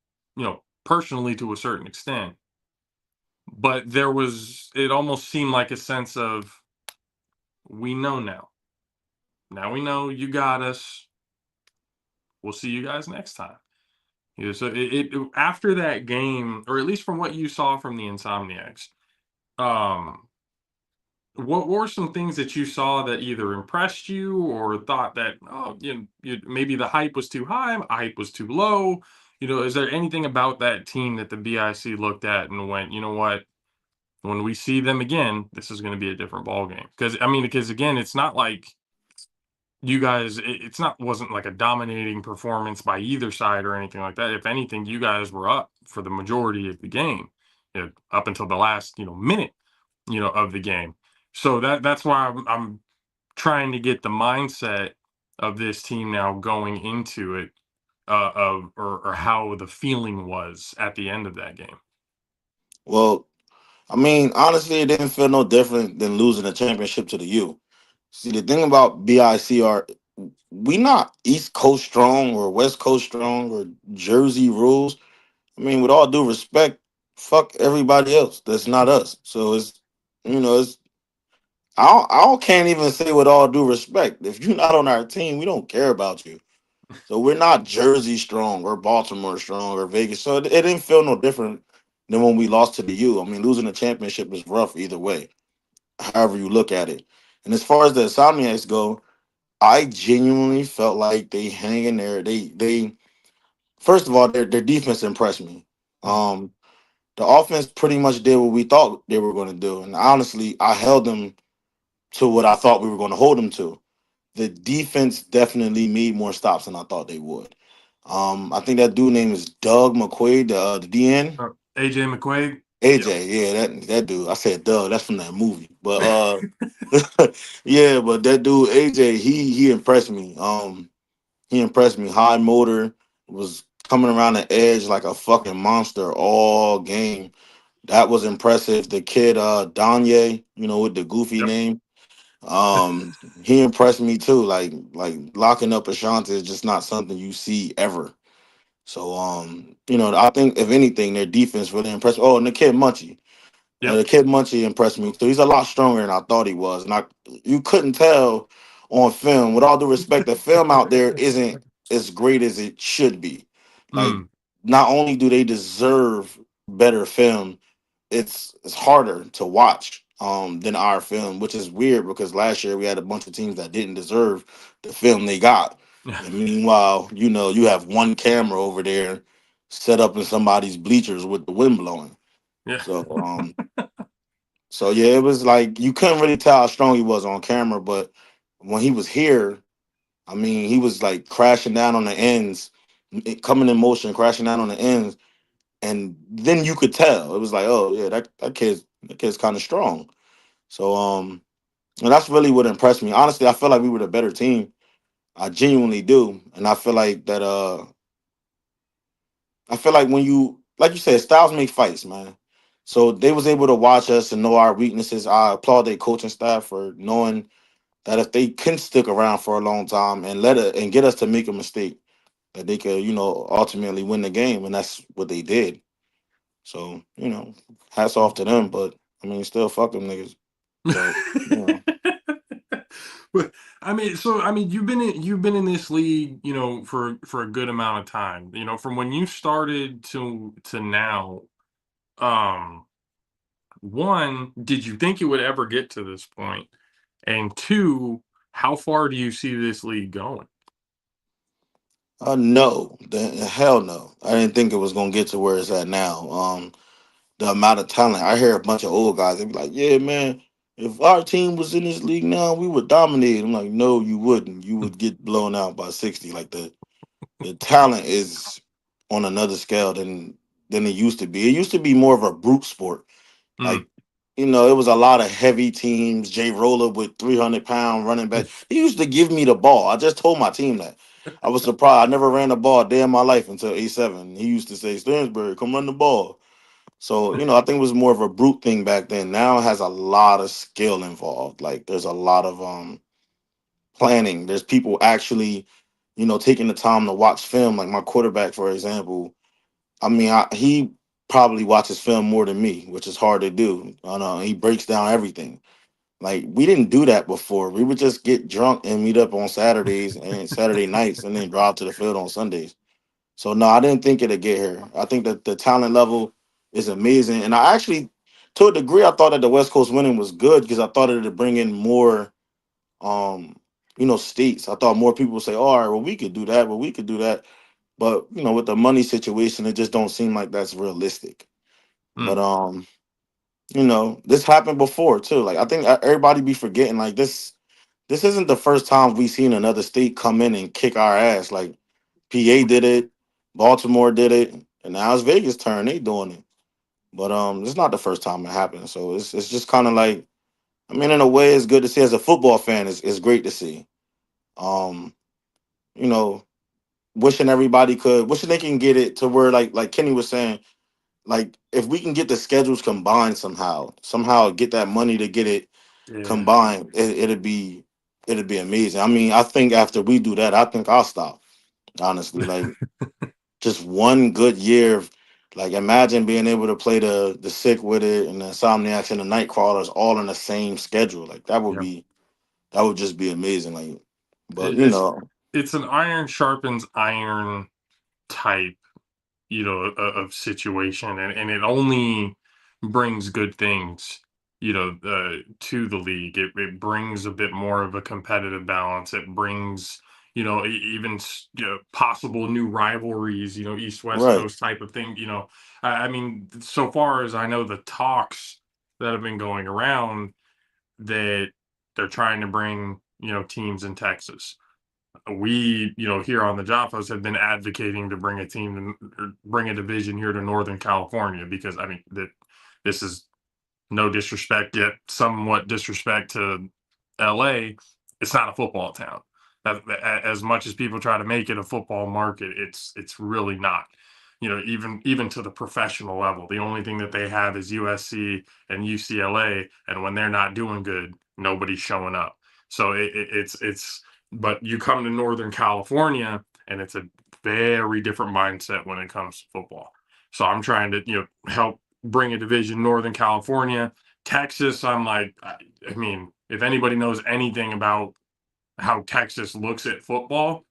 personally to a certain extent. But it almost seemed like a sense of, we know now. Now we know you got us. We'll see you guys next time. So after that game, or at least from what you saw from the Insomniacs, um, what were some things that you saw that either impressed you or thought that, oh, maybe the hype was too high, hype was too low? Is there anything about that team that the BIC looked at and went, you know what? When we see them again, this is going to be a different ball game. Because again, it's not like you guys, it's not wasn't like a dominating performance by either side or anything like that. If anything, you guys were up for the majority of the game, up until the last minute, of the game. So that's why I'm trying to get the mindset of this team now going into it, or how the feeling was at the end of that game. Well, I mean, honestly, it didn't feel no different than losing a championship to the U. See, the thing about BIC are we not East Coast strong or West Coast strong or Jersey rules. I mean, with all due respect, fuck everybody else. That's not us. So it's I can't even say with all due respect. If you're not on our team, we don't care about you. So we're not Jersey strong or Baltimore strong or Vegas. So it didn't feel no different than when we lost to the U. I mean, losing a championship is rough either way, however you look at it. And as far as the Insomniacs go, I genuinely felt like they hang in there. They first of all, their defense impressed me. Um, the offense pretty much did what we thought they were going to do, and honestly, I held them to what I thought we were going to hold them to. The defense definitely made more stops than I thought they would. I think that dude name is Doug McQuaid, the DN. AJ McQuaid. Yep. AJ, yeah, that dude. I said Doug, that's from that movie. But yeah, but that dude AJ, he impressed me. He impressed me. High motor, was coming around the edge like a fucking monster all game. That was impressive. The kid Danye, with the goofy Yep. name. He impressed me too. Like locking up Ashanti is just not something you see ever. So I think if anything, their defense really impressed. Oh, and the kid Munchie. Yep. The kid Munchie impressed me too. He's a lot stronger than I thought he was. And you couldn't tell on film. With all due respect, the film out there isn't as great as it should be. Like, Mm. not only do they deserve better film, it's harder to watch than our film, which is weird because last year we had a bunch of teams that didn't deserve the film they got. And meanwhile, you have one camera over there set up in somebody's bleachers with the wind blowing. Yeah. So yeah, it was like you couldn't really tell how strong he was on camera, but when he was here, I mean, he was like crashing down on the ends, coming in motion, crashing down on the ends, and then you could tell it was like, oh yeah, that kid's kind of strong. So and that's really what impressed me. Honestly, I feel like we were the better team. I genuinely do, and I feel like that. I feel like when like you said, styles make fights, man. So they was able to watch us and know our weaknesses. I applaud their coaching staff for knowing that if they can stick around for a long time and get us to make a mistake, that they could, ultimately win the game, and that's what they did. So, hats off to them. But I mean, still fuck them niggas. But But so you've been in this league, for a good amount of time. From when you started to now. Um, One, did you think it would ever get to this point? And two, how far do you see this league going? no, hell no. I didn't think it was gonna get to where it's at now. The amount of talent. I hear a bunch of old guys. They be like, "Yeah, man, if our team was in this league now, we would dominate." I'm like, "No, you wouldn't. You would get blown out by 60." Like the talent is on another scale than it used to be. It used to be more of a brute sport. Mm. Like, it was a lot of heavy teams. Jay Roller with 300-pound running back. He used to give me the ball. I just told my team that. I was surprised. I never ran the ball a day in my life until A7. He used to say, "Stansbury, come run the ball." So, I think it was more of a brute thing back then. Now it has a lot of skill involved. Like there's a lot of planning. There's people actually, taking the time to watch film. Like my quarterback, for example, I mean, he probably watches film more than me, which is hard to do. I know he breaks down everything. Like we didn't do that before. We would just get drunk and meet up on Saturdays and Saturday nights, and then drive to the field on Sundays. So no, I didn't think it'd get here. I think that the talent level is amazing, and I actually, to a degree, I thought that the West Coast winning was good because I thought it'd bring in more, um, states. I thought more people would say, "Oh, all right, well, we could do that, but we could do that." But with the money situation, it just don't seem like that's realistic. But Mm, this happened before too. Like I think everybody be forgetting like this. This isn't the first time we seen another state come in and kick our ass. Like PA did it, Baltimore did it, and now it's Vegas' turn. They doing it. But it's not the first time it happened. So it's just kind of like, I mean, in a way, it's good to see. As a football fan, it's great to see. Um, you know, wishing they can get it to where like Kenny was saying, like if we can get the schedules combined somehow get that money to get it yeah. combined, it'd be amazing. I mean, I think after we do that, I think I'll stop. Honestly, like just one good year. Like imagine being able to play the sick with it and the Insomniacs and the night crawlers all in the same schedule. Like Yeah. that would just be amazing. Like, but It, it's an iron sharpens iron type, of situation, and it only brings good things, to the league. It brings a bit more of a competitive balance. It brings, even possible new rivalries, East West right, Coast type of thing. I mean, so far as I know, the talks that have been going around that they're trying to bring, teams in Texas. We, here on the Jaffos have been advocating to bring a team or bring a division here to Northern California because I mean that this is no disrespect yet somewhat disrespect to LA. It's not a football town. As much as people try to make it a football market, it's really not. Even to the professional level, the only thing that they have is USC and UCLA, and when they're not doing good, nobody's showing up. So it's but you come to Northern California, and it's a very different mindset when it comes to football. So I'm trying to help bring a division Northern California. Texas, I'm like, I mean, if anybody knows anything about how Texas looks at football,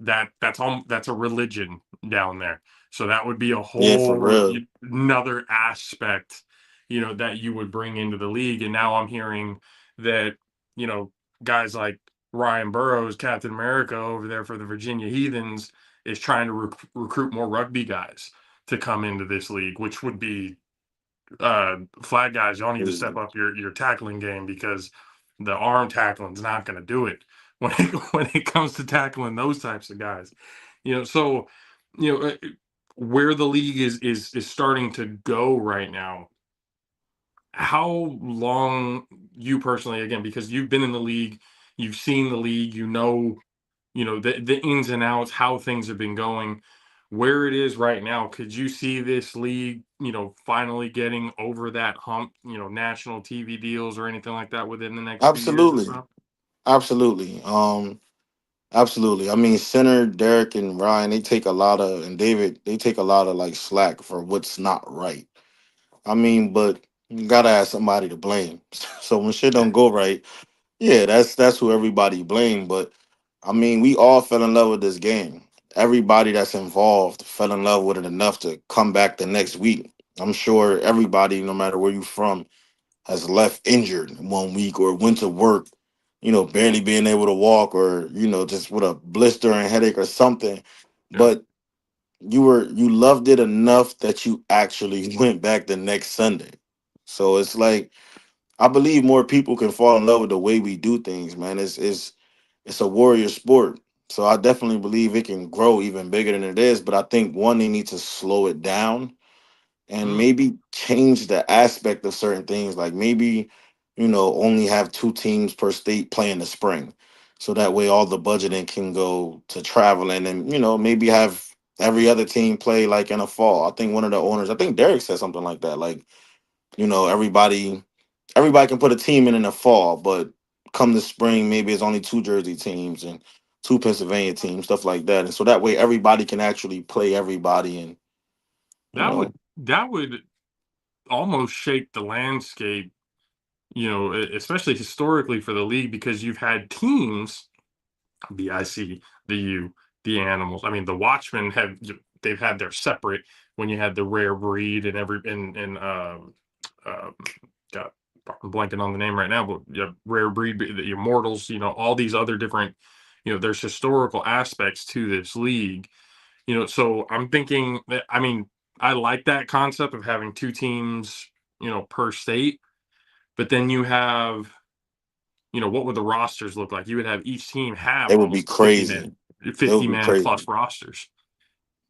that's a religion down there. So that would be a yeah, for whole real. another aspect, that you would bring into the league. And now I'm hearing that, you know, guys like Ryan Burrows, Captain America over there for the Virginia Heathens, is trying to recruit more rugby guys to come into this league, which would be flag guys. Y'all need to step Crazy. up your tackling game because the arm tackling is not going to do it when it comes to tackling those types of guys. So where the league is starting to go right now. How long you personally, again, because you've been in the league, you've seen the league, the ins and outs, how things have been going, where it is right now. Could you see this league, finally getting over that hump, national TV deals or anything like that within the next 2 years or Absolutely, so? absolutely, absolutely. I mean, Center, Derek, and Ryan, and David, they take a lot of like slack for what's not right. I mean, but you gotta have somebody to blame. So when shit Yeah, don't go right, yeah, that's who everybody blame. But I mean, we all fell in love with this game. Everybody that's involved fell in love with it enough to come back the next week. I'm sure everybody, no matter where you're from, has left injured 1 week or went to work, barely being able to walk or, just with a blister and headache or something. yeah. But you loved it enough that you actually went back the next Sunday. So it's like I believe more people can fall in love with the way we do things, man. It's a warrior sport. So I definitely believe it can grow even bigger than it is. But I think one, they need to slow it down and Mm, maybe change the aspect of certain things. Like maybe, only have two teams per state play in the spring. So that way all the budgeting can go to traveling and, maybe have every other team play like in the fall. I think one of the owners, I think Derek said something like that. Like, everybody can put a team in the fall, but come the spring, maybe it's only two Jersey teams and two Pennsylvania teams, stuff like that. And so that way everybody can actually play everybody You know, that would almost shake the landscape, especially historically for the league, because you've had teams, BIC, the U, the Animals. I mean, the Watchmen they've had their separate when you had the rare breed and uh, God, I'm blanking on the name right now, but rare breed, the Immortals, all these other different, there's historical aspects to this league, so I'm thinking that, I mean, I like that concept of having two teams, per state, but then you have, what would the rosters look like? You would have each team have it would be almost 50 crazy. man, It would 50 be man plus crazy. rosters.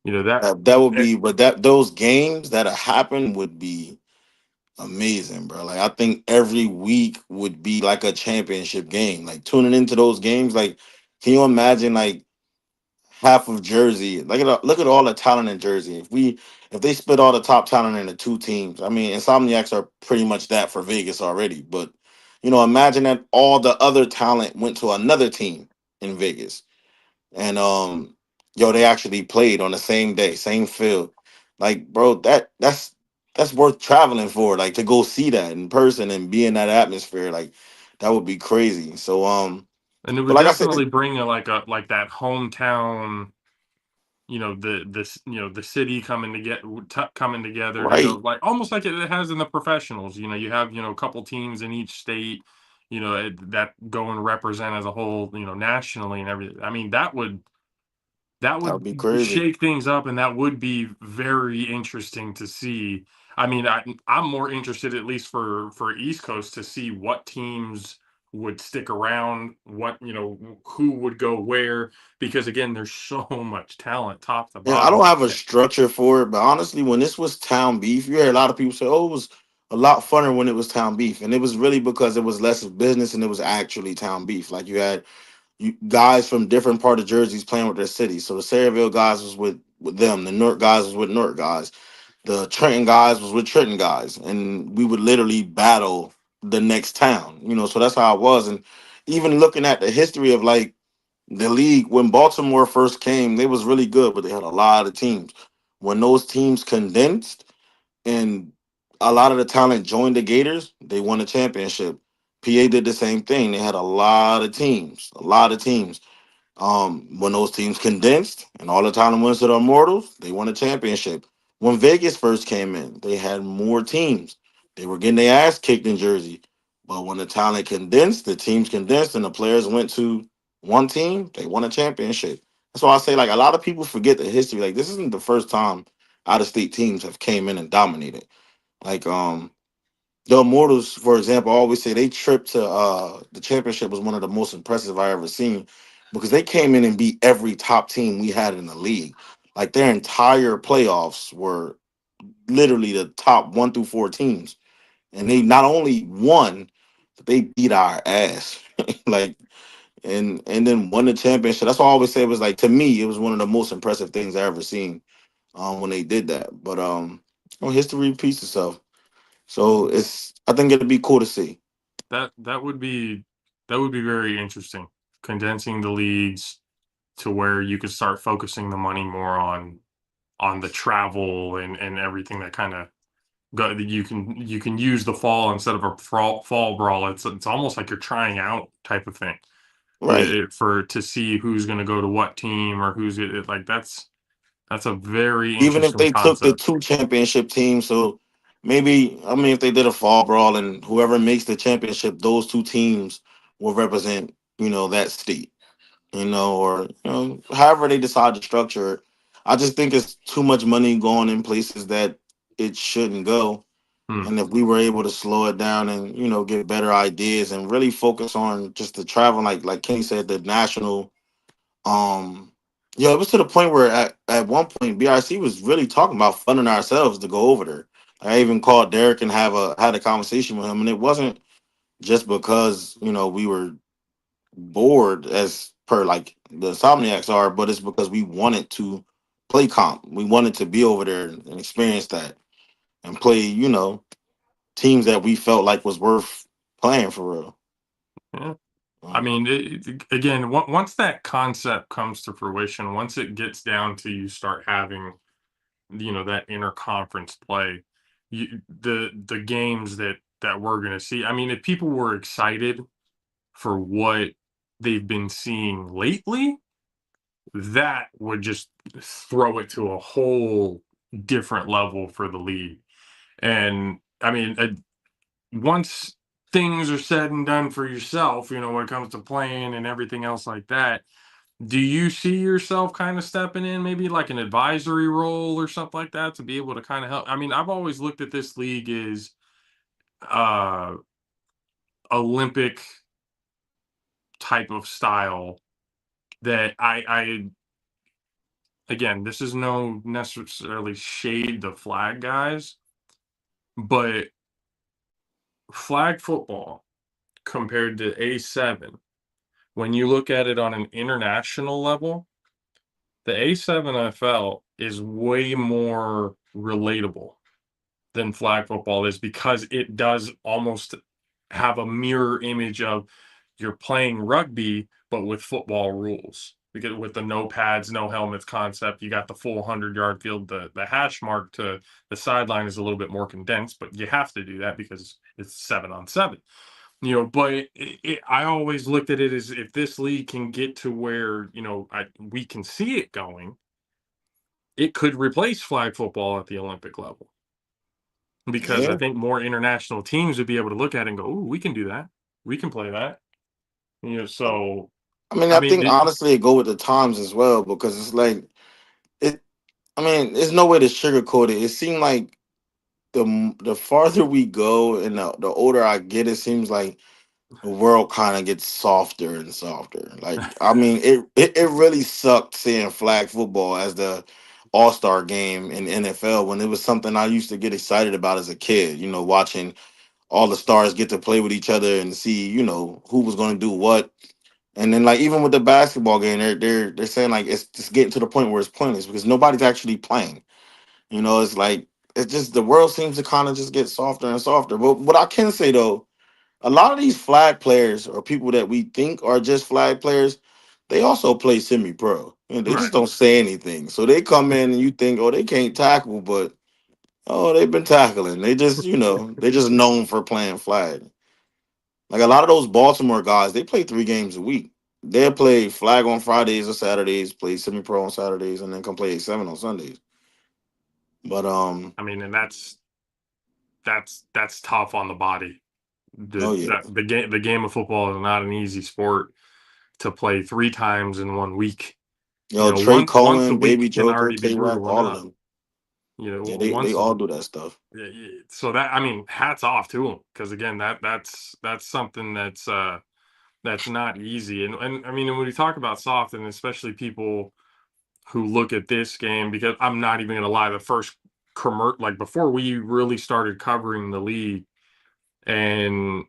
That That would be, but those games that happen would be amazing, bro. Like I think every week would be like a championship game. Like tuning into those games, like can you imagine like half of Jersey? Look at all the talent in Jersey. If they split all the top talent into two teams, I mean, Insomniacs are pretty much that for Vegas already. But imagine that all the other talent went to another team in Vegas, and they actually played on the same day, same field. Like, bro, that's worth traveling for. Like to go see that in person and be in that atmosphere. Like that would be crazy. So and it but would like I said, definitely bring like that hometown, the city coming to coming together to go, right. like almost like it has in the professionals. You have a couple teams in each state, that go and represent as a whole, nationally and everything. I mean, that That would would be crazy. shake things up, and that would be very interesting to see. I mean, I'm more interested, at least for East Coast, to see what teams would stick around, who would go where, because again, there's so much talent top to Yeah, I bottom. don't have a structure for it, but honestly, when this was town beef, you hear a lot of people say, "Oh, it was a lot funner when it was town beef," and it was really because it was less of business and it was actually town beef. Like you had guys from different part of Jersey's playing with their cities. So the Sayreville guys was with them, the Newark guys was with Newark guys, the Trenton guys was with Trenton guys, and we would literally battle the next town. So that's how it was. And even looking at the history of like the league, when Baltimore first came, they was really good, but they had a lot of teams. When those teams condensed and a lot of the talent joined the Gators, they won a championship. PA did the same thing. They had a lot of teams, a lot of teams. When those teams condensed and all the talent went to the Immortals, they won a championship. When Vegas first came in, they had more teams. They were getting their ass kicked in Jersey. But when the talent condensed, the teams condensed, and the players went to one team, they won a championship. That's why I say, like, a lot of people forget the history. Like, this isn't the first time out of state teams have came in and dominated. Like, the Immortals, for example, I always say they trip to the championship was one of the most impressive I ever seen because they came in and beat every top team we had in the league. Like their entire playoffs were literally the top 1 through 4 teams. And they not only won, but they beat our ass. like and then won the championship. That's why I always say it was like to me, it was one of the most impressive things I ever seen when they did that. But history repeats itself. So I think it'd be cool to see. That would be very interesting. Condensing the leagues to where you could start focusing the money more on the travel and everything that kind of go. You can use the fall instead of a fall brawl. It's almost like you're trying out type of thing. Right. For to see who's going to go to what team or like that's a very Even if interesting they took the concept. 2 championship teams, so maybe I mean if they did a fall brawl and whoever makes the championship, those 2 teams will represent, that state, or however they decide to structure it. I just think it's too much money going in places that it shouldn't go. Hmm. And if we were able to slow it down and, get better ideas and really focus on just the travel, like Kenny said, the national um, it was to the point where at one point BRC was really talking about funding ourselves to go over there. I even called Derek and had a conversation with him, and it wasn't just because we were bored as per like the Insomniacs are, but it's because we wanted to play comp. We wanted to be over there and experience that and play, teams that we felt like was worth playing for real. Yeah. I Um, mean, again, once that concept comes to fruition, once it gets down to you start having that interconference play, the games that we're gonna see. I mean, if people were excited for what they've been seeing lately, that would just throw it to a whole different level for the league. And I mean, once things are said and done for yourself, when it comes to playing and everything else like that, do you see yourself kind of stepping in, maybe like an advisory role or something like that, to be able to kind of help? I mean, I've always looked at this league as uh Olympic type of style that I again, this is no necessarily shade the flag guys, but flag football compared to A7, when you look at it on an international level, the A7FL is way more relatable than flag football is, because it does almost have a mirror image of you're playing rugby, but with football rules. Because with the no pads, no helmets concept, you got the full 100-yard field. The hash mark to the sideline is a little bit more condensed, but you have to do that because it's 7-on-7. But I always looked at it as, if this league can get to where we can see it going, it could replace flag football at the Olympic level, because I Yeah. think more international teams would be able to look at it and go, "Ooh, we can do that. We can play that." So I mean, I I mean, think honestly it go with the times as well because it's like it. I mean, there's no way to sugarcoat it. It seemed like the farther we go and the older I get, it seems like the world kind of gets softer and softer. Like, I mean, it really sucked seeing flag football as the all-star game in the NFL when it was something I used to get excited about as a kid. Watching all the stars get to play with each other and see, who was going to do what. And then, like, even with the basketball game, they're saying like it's just getting to the point where it's pointless because nobody's actually playing. It's like it's just the world seems to kind of just get softer and softer. But what I can say though, a lot of these flag players or people that we think are just flag players, they also play semi-pro. They just right. don't say anything. So they come in and you think, oh, they can't tackle, but oh, they've been tackling. They just, they're just known for playing flag. Like a lot of those Baltimore guys, they play 3 games a week. They'll play flag on Fridays or Saturdays, play semi-pro on Saturdays, and then come play A7 on Sundays. But I mean, and that's tough on the body. oh yeah, The game of football is not an easy sport to play 3 times in one week. Trey Once a Cohen, week Baby can Joker, already be K Rack, brutal all of enough. them. You know, Yeah, they once a all do that stuff. Yeah, so that, I mean, hats off to them, because again, that's something that's not easy. And I mean, and when we talk about soft, and especially people who look at this game, because I'm not even gonna lie, the first like before we really started covering the league, and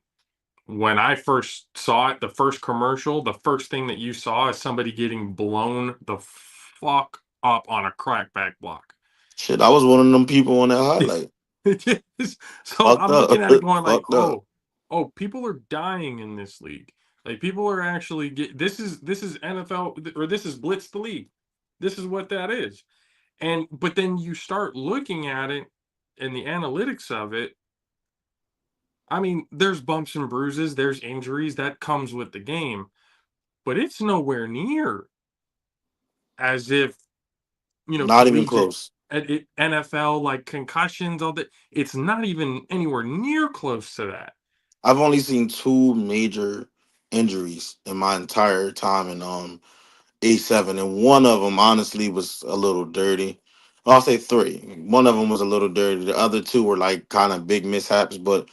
when I first saw it, the first commercial, the first thing that you saw is somebody getting blown the fuck up on a crackback block. Shit, I was one of them people on that highlight. So Fucked I'm up. looking at it going like, Fucked up. oh, people are dying in this league. Like, people are actually this is NFL, or this is blitz the league. This is what that is. But then you start looking at it and the analytics of it. I mean, there's bumps and bruises, there's injuries that comes with the game, but it's nowhere near as if, Not even collegiate close. NFL, like concussions, all that. It's not even anywhere near close to that. I've only seen 2 major injuries in my entire time in A7, and one of them honestly was a little dirty. I'll say 3. One of them was a little dirty. The other 2 were like kind of big mishaps. But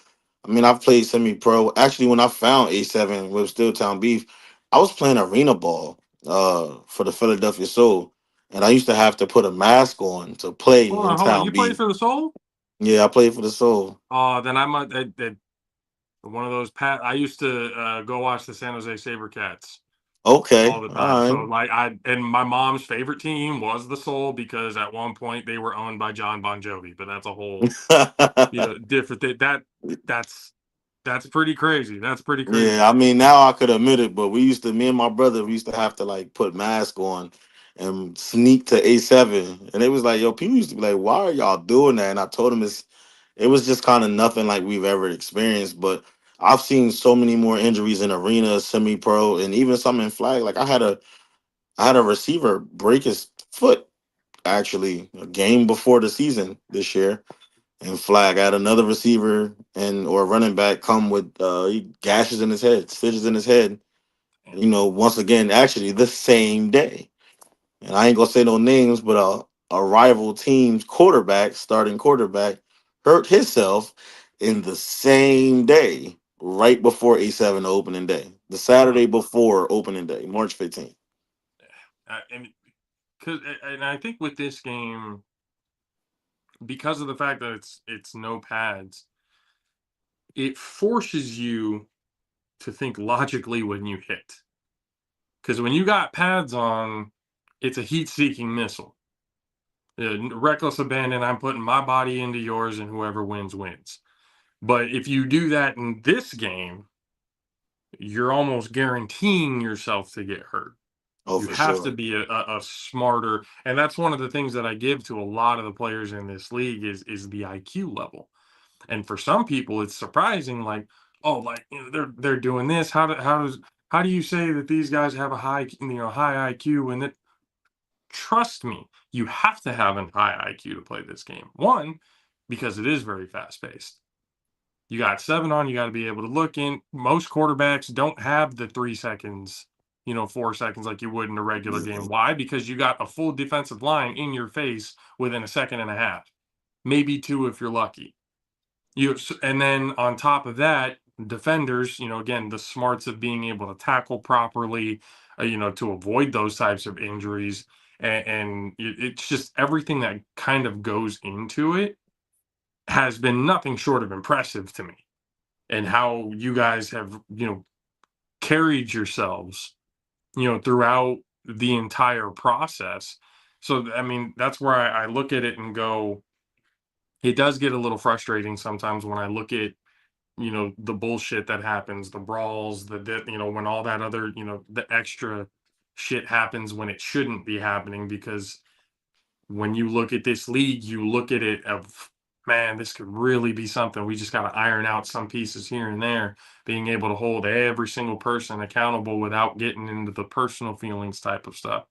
I mean, I've played semi-pro. Actually, when I found A7 with Stilltown Beef, I was playing arena ball for the Philadelphia Soul, and I used to have to put a mask on to play in Hold on. Town You played Beef. for the Soul? Yeah, I played for the Soul. Then I might, one of those I used to go watch the San Jose SaberCats all Okay, the time. all So like, and my mom's favorite team was the Soul, because at one point they were owned by John Bon Jovi. But that's a whole right. different thing. That's pretty crazy. That's pretty crazy. Yeah, I mean now I could admit it, but me and my brother, we used to have to like put mask on and sneak to A7. And it was like, yo, people used to be like, why are y'all doing that? And I told him it was just kind of nothing like we've ever experienced. But I've seen so many more injuries in arena, semi-pro, and even some in flag. Like I had a receiver break his foot actually a game before the season this year in flag. I had another receiver and or running back come with gashes in his head, stitches in his head. Once again, actually the same day. And I ain't gonna say no names, but a rival team's quarterback, starting quarterback, hurt himself in the same day, right before A7 opening day, the Saturday before opening day, March 15th. And I think with this game, because of the fact that it's no pads, it forces you to think logically when you hit. Because when you got pads on, it's a heat-seeking missile. Reckless abandon, I'm putting my body into yours, and whoever wins, wins. But if you do that in this game, you're almost guaranteeing yourself to get hurt. Oh, You for have to sure. be a smarter, and that's one of the things that I give to a lot of the players in this league is the IQ level. And for some people, it's surprising, like, oh, like, they're doing this. How do you say that these guys have a high IQ? And that, trust me, you have to have a high IQ to play this game. One, because it is very fast paced. You got 7 on, you got to be able to look in. Most quarterbacks don't have the 3 seconds, 4 seconds like you would in a regular game. Why? Because you got a full defensive line in your face within a second and a half, maybe 2 if you're lucky. And then on top of that, defenders, again, the smarts of being able to tackle properly, to avoid those types of injuries. And it's just everything that kind of goes into it has been nothing short of impressive to me. And how you guys have, carried yourselves, throughout the entire process. So, I mean, that's where I look at it and go, it does get a little frustrating sometimes when I look at, the bullshit that happens, the brawls, when all that other, the extra shit happens when it shouldn't be happening. Because when you look at this league, you look at it of, man, this could really be something. We just got to iron out some pieces here and there, being able to hold every single person accountable without getting into the personal feelings type of stuff.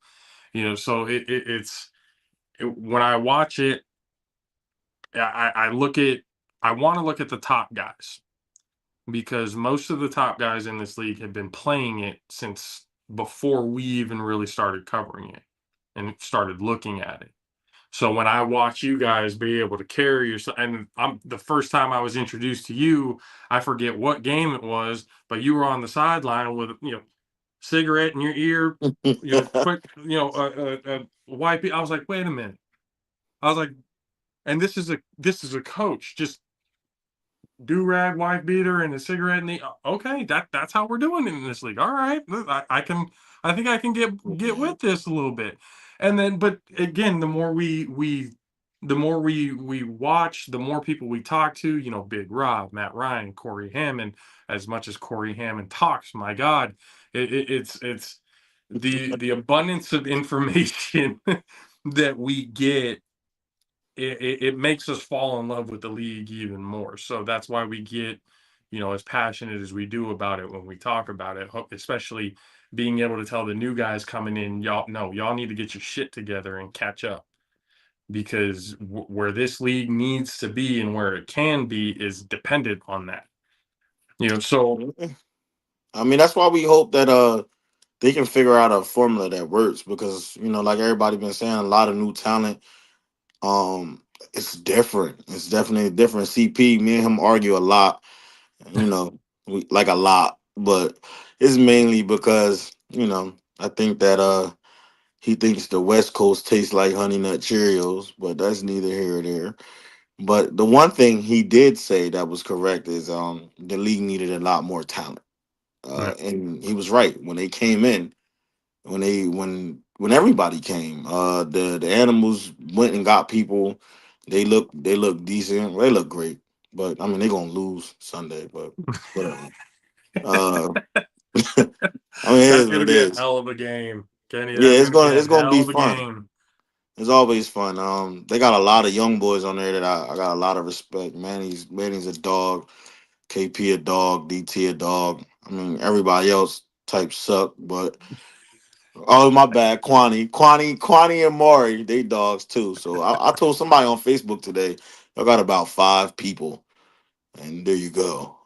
So when I watch it, I look at, I want to look at the top guys, because most of the top guys in this league have been playing it since before we even really started covering it and started looking at it. So when I watch you guys be able to carry yourself, and the first time I was introduced to you, I forget what game it was, but you were on the sideline with cigarette in your ear, quick, wipe it. I was like, wait a minute. I was like, and this is a coach, just do-rag, wife beater, and a cigarette in the, okay, that's how we're doing it in this league. All right, I think I can get with this a little bit. And then, but again, the more we watch, the more people we talk to, Big Rob, Matt Ryan, Corey Hammond. As much as Corey Hammond talks, my God, it's the abundance of information that we get. It makes us fall in love with the league even more. So that's why we get, as passionate as we do about it when we talk about it, especially being able to tell the new guys coming in, y'all need to get your shit together and catch up, because where this league needs to be and where it can be is dependent on that. So I mean, that's why we hope that they can figure out a formula that works, because like everybody been saying, a lot of new talent. It's different. It's definitely different. CP, me and him argue a lot. We like a lot, but it's mainly because I think that he thinks the West Coast tastes like Honey Nut Cheerios, but that's neither here or there. But the one thing he did say that was correct is the league needed a lot more talent, right. and he was right. When they came in, when everybody came, the animals went and got people. They look decent. They look great, but I mean they're gonna lose Sunday, but whatever. Uh, I mean, it That's is what gonna it be a is. hell of a game. Kenny, Yeah, that's gonna be a it's gonna hell be of a fun. game. It's always fun. They got a lot of young boys on there that I got a lot of respect. Manny's a dog. KP a dog. DT a dog. I mean, everybody else type suck, but oh my bad, Kwani and Maury, they dogs too. So I told somebody on Facebook today, I got about 5 people, and there you go.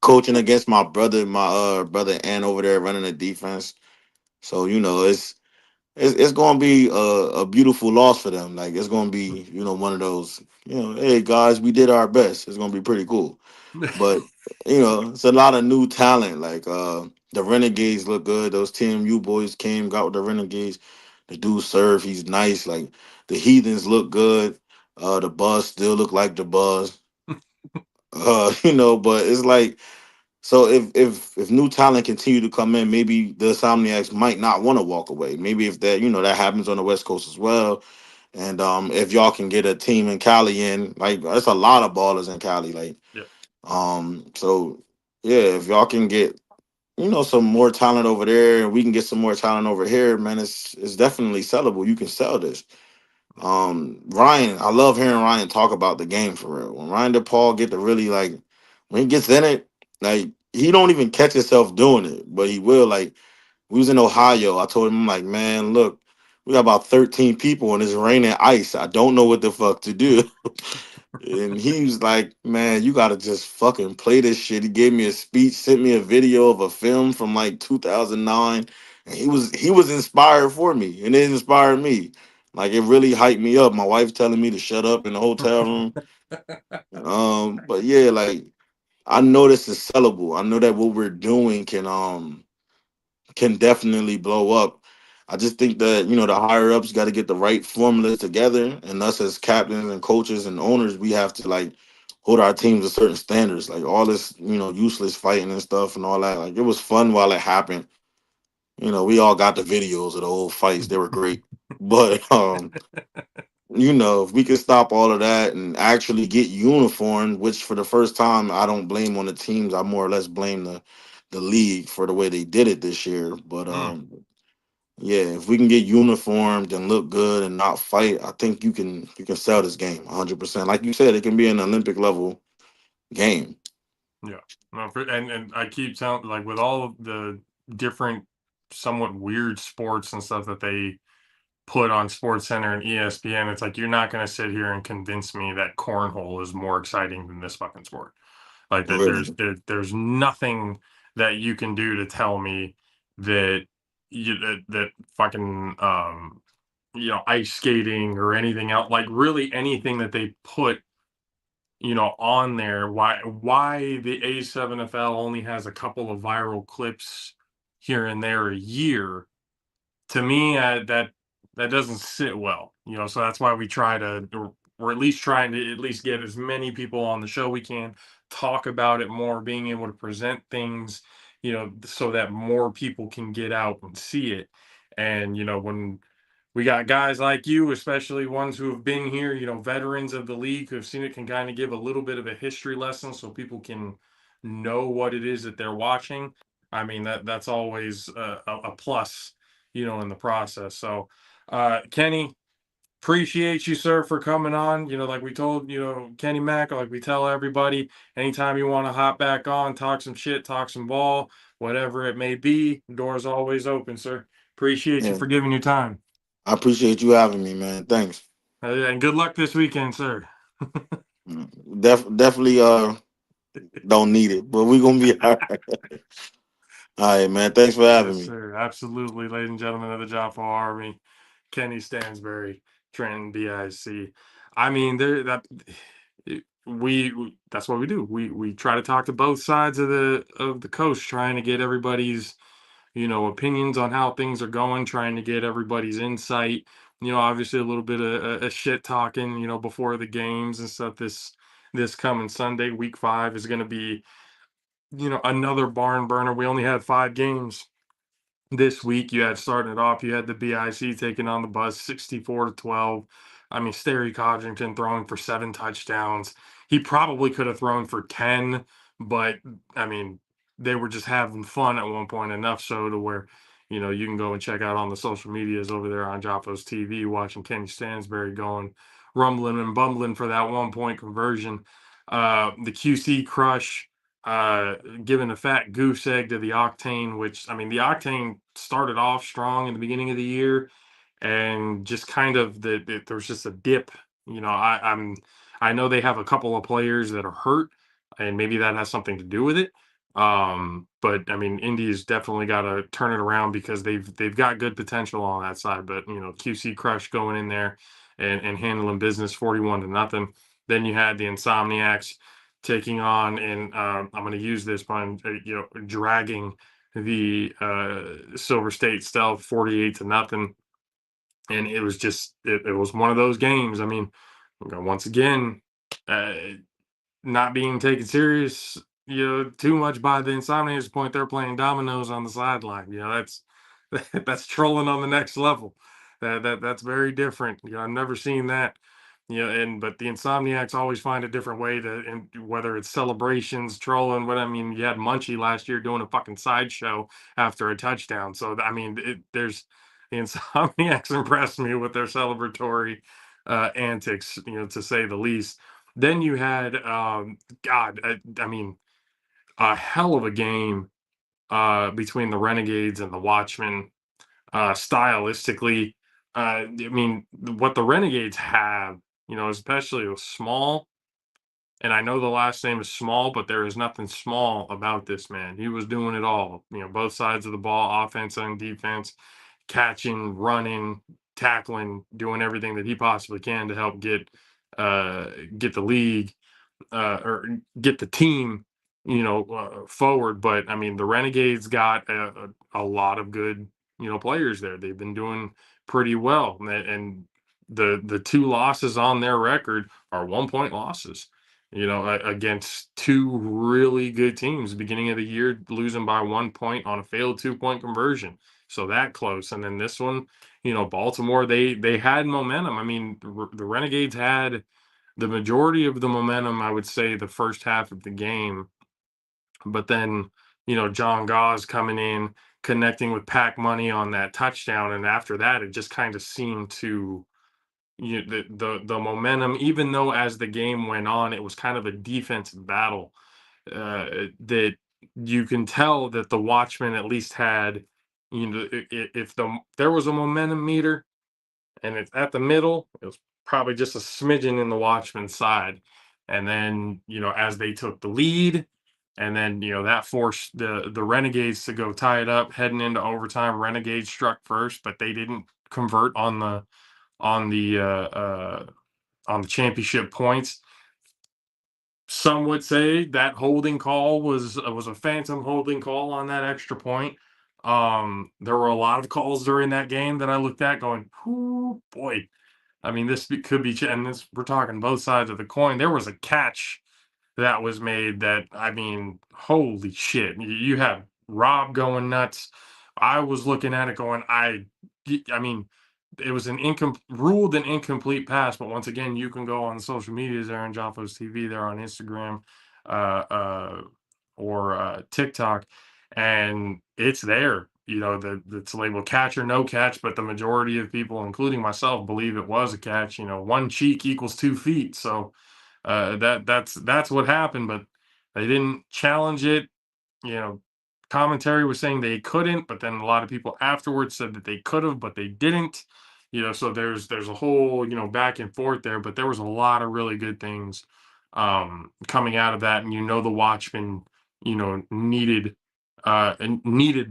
Coaching against my brother Ann over there running the defense. So it's gonna be a beautiful loss for them. Like it's gonna be one of those hey guys, we did our best. It's gonna be pretty cool. But it's a lot of new talent. Like the Renegades look good. Those TMU boys got with the Renegades. The dude serve, he's nice. Like the Heathens look good. The Buzz still look like the Buzz. But it's like so if new talent continue to come in, maybe the Insomniacs might not want to walk away. Maybe if that happens on the West Coast as well. And if y'all can get a team in Cali in, like there's a lot of ballers in Cali, like Yeah. so yeah, if y'all can get some more talent over there and we can get some more talent over here, man, it's definitely sellable. You can sell this. Ryan, I love hearing Ryan talk about the game for real. When Ryan DePaul get to really like when he gets in it, like he don't even catch himself doing it, but he will. Like we was in Ohio, I told him, I'm like, man, look, we got about 13 people and it's raining ice. I don't know what the fuck to do. And he was like, man, you gotta just fucking play this shit. He gave me a speech, sent me a video of a film from like 2009, and he was inspired for me, and it inspired me. Like it really hyped me up. My wife's telling me to shut up in the hotel room. But yeah, like I know this is sellable. I know that what we're doing can definitely blow up. I just think that the higher ups got to get the right formulas together, and us as captains and coaches and owners, we have to like hold our teams to certain standards. Like all this useless fighting and stuff and all that. Like it was fun while it happened. We all got the videos of the old fights; they were great. But if we could stop all of that and actually get uniform, which for the first time I don't blame on the teams. I more or less blame the league for the way they did it this year. But Mm. yeah, if we can get uniformed and look good and not fight, I think you can sell this game 100%. Like you said, it can be an Olympic level game. Yeah. No, and I keep telling, like, with all of the different, somewhat weird sports and stuff that they put on Sports Center and ESPN, it's like you're not going to sit here and convince me that cornhole is more exciting than this fucking sport. Like that, Really. there's nothing that you can do to tell me that that fucking ice skating or anything else, like really anything that they put on there, why the A7FL only has a couple of viral clips here and there a year, to me, that doesn't sit well, so that's why we try to, or we're at least trying to at least get as many people on the show we can, talk about it more, being able to present things, so that more people can get out and see it. And when we got guys like you, especially ones who have been here, veterans of the league who have seen it, can kind of give a little bit of a history lesson so people can know what it is that they're watching. I mean, that's always a plus, in the process. So, Kenny, appreciate you, sir, for coming on. Like we told, Kenny Mack, like we tell everybody, anytime you want to hop back on, talk some shit, talk some ball, whatever it may be, door's always open, sir. Appreciate you Yeah, for giving your time. I appreciate you having me, man. Thanks. And good luck this weekend, sir. Definitely don't need it, but we're gonna be all right. All right, man. Thanks for having Yes, me. sir. Absolutely, ladies and gentlemen of the Joffo Army, Kenny Stansbury, Trenton BIC. I mean, there that that's what we do. We try to talk to both sides of the coast, trying to get everybody's opinions on how things are going, trying to get everybody's insight. Obviously a little bit of a shit talking, before the games and stuff. This coming Sunday, week 5, is going to be another barn burner. We only had 5 games this week. You had, starting it off, you had the BIC taking on the Buzz 64-12. I mean, Sterry Codrington throwing for 7 touchdowns. He probably could have thrown for 10, but I mean, they were just having fun at one point, enough so to where, you can go and check out on the social medias over there on Jaffos TV, watching Kenny Stansbury going rumbling and bumbling for that 1-point conversion. The QC crush, giving a fat goose egg to the Octane, which, I mean, the Octane started off strong in the beginning of the year, and just kind of there was just a dip. I know they have a couple of players that are hurt, and maybe that has something to do with it. But I mean, Indy's definitely got to turn it around, because they've got good potential on that side. But QC Crush going in there and handling business 41-0. Then you had the Insomniacs taking on, and I'm going to use this pun, dragging the Silver State Stealth 48-0. And it was just it was one of those games. I mean, once again, uh, not being taken serious, too much by the Insomniacs point. They're playing dominoes on the sideline. That's that's trolling on the next level. That's very different. I've never seen that. But the Insomniacs always find a different way to, and whether it's celebrations, trolling, what I mean, you had Munchie last year doing a fucking sideshow after a touchdown. So I mean, there's the Insomniacs impressed me with their celebratory antics, to say the least. Then you had, God, I mean, a hell of a game between the Renegades and the Watchmen. Stylistically, I mean, what the Renegades have, especially with Small, and I know the last name is Small, but there is nothing small about this man. He was doing it all, both sides of the ball, offense and defense, catching, running, tackling, doing everything that he possibly can to help get the league, or get the team, forward. But I mean, the Renegades got a lot of good, players there. They've been doing pretty well, and the two losses on their record are 1-point losses. Against two really good teams. Beginning of the year, losing by 1 point on a failed 2-point conversion. So that close, and then this one, Baltimore, they had momentum. I mean, the Renegades had the majority of the momentum, I would say, the first half of the game. But then, John Gauze coming in, connecting with Pack Money on that touchdown. And after that, it just kind of seemed to, the momentum, even though as the game went on, it was kind of a defensive battle, that you can tell that the Watchmen at least had, if there was a momentum meter, and it's at the middle, it was probably just a smidgen in the Watchman's side. And then, as they took the lead, and then, that forced the Renegades to go tie it up heading into overtime. Renegades struck first, but they didn't convert on the on the championship points. Some would say that holding call was a phantom holding call on that extra point. There were a lot of calls during that game that I looked at going, "Ooh, boy." I mean, could be, and this, we're talking both sides of the coin. There was a catch that was made that, I mean, holy shit. You have Rob going nuts. I was looking at it going, I mean, it was ruled an incomplete pass, but once again, you can go on the social medias there on Jaffos TV, there on Instagram, uh, uh, or TikTok, and it's there. It's labeled catch or no catch, but the majority of people, including myself, believe it was a catch. One cheek equals 2 feet, so that's what happened. But they didn't challenge it. you know Commentary was saying they couldn't, but then a lot of people afterwards said that they could have, but they didn't. So there's a whole, back and forth there, but there was a lot of really good things coming out of that. And the Watchmen, needed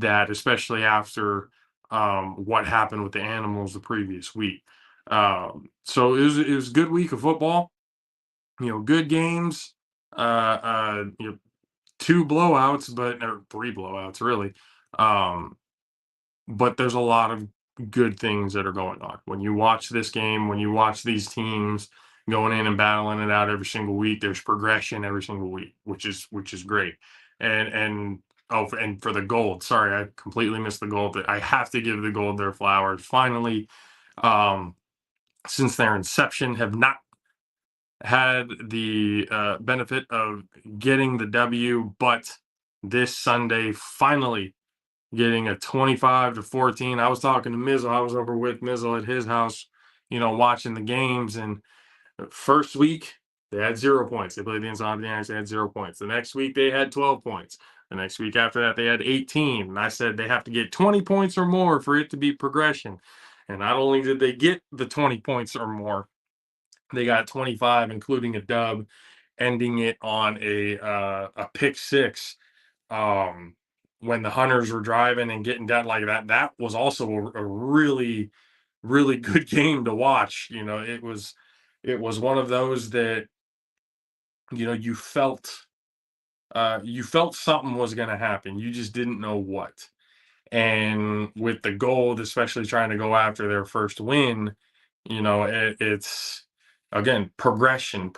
that, especially after what happened with the Animals the previous week. So it was a good week of football, good games, uh, 2 blowouts, or 3 blowouts, really. Um, but there's a lot of good things that are going on. When you watch this game, when you watch these teams going in and battling it out every single week, there's progression every single week, which is great. And for the Gold, sorry, I completely missed the Gold. I have to give the Gold their flowers. Finally, um, since their inception, have not had the benefit of getting the W, but this Sunday, finally, getting a 25-14. I was talking to Mizzle. I was over with Mizzle at his house, watching the games. And first week, they had 0 points. They played the Insomniacs, they had 0 points. The next week, they had 12 points. The next week after that, they had 18. And I said they have to get 20 points or more for it to be progression. And not only did they get the 20 points or more, they got 25, including a dub, ending it on a pick six. When the Hunters were driving and getting down like that, that was also a really, really good game to watch. It was one of those that you felt something was going to happen. You just didn't know what. And with the Gold, especially trying to go after their first win, it's again progression.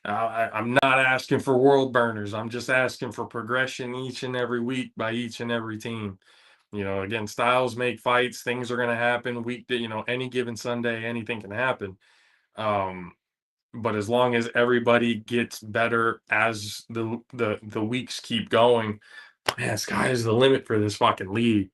I'm not asking for world burners. I'm just asking for progression each and every week by each and every team. Again, styles make fights. Things are going to happen. Any given Sunday, anything can happen. But as long as everybody gets better as the weeks keep going, man, sky is the limit for this fucking league.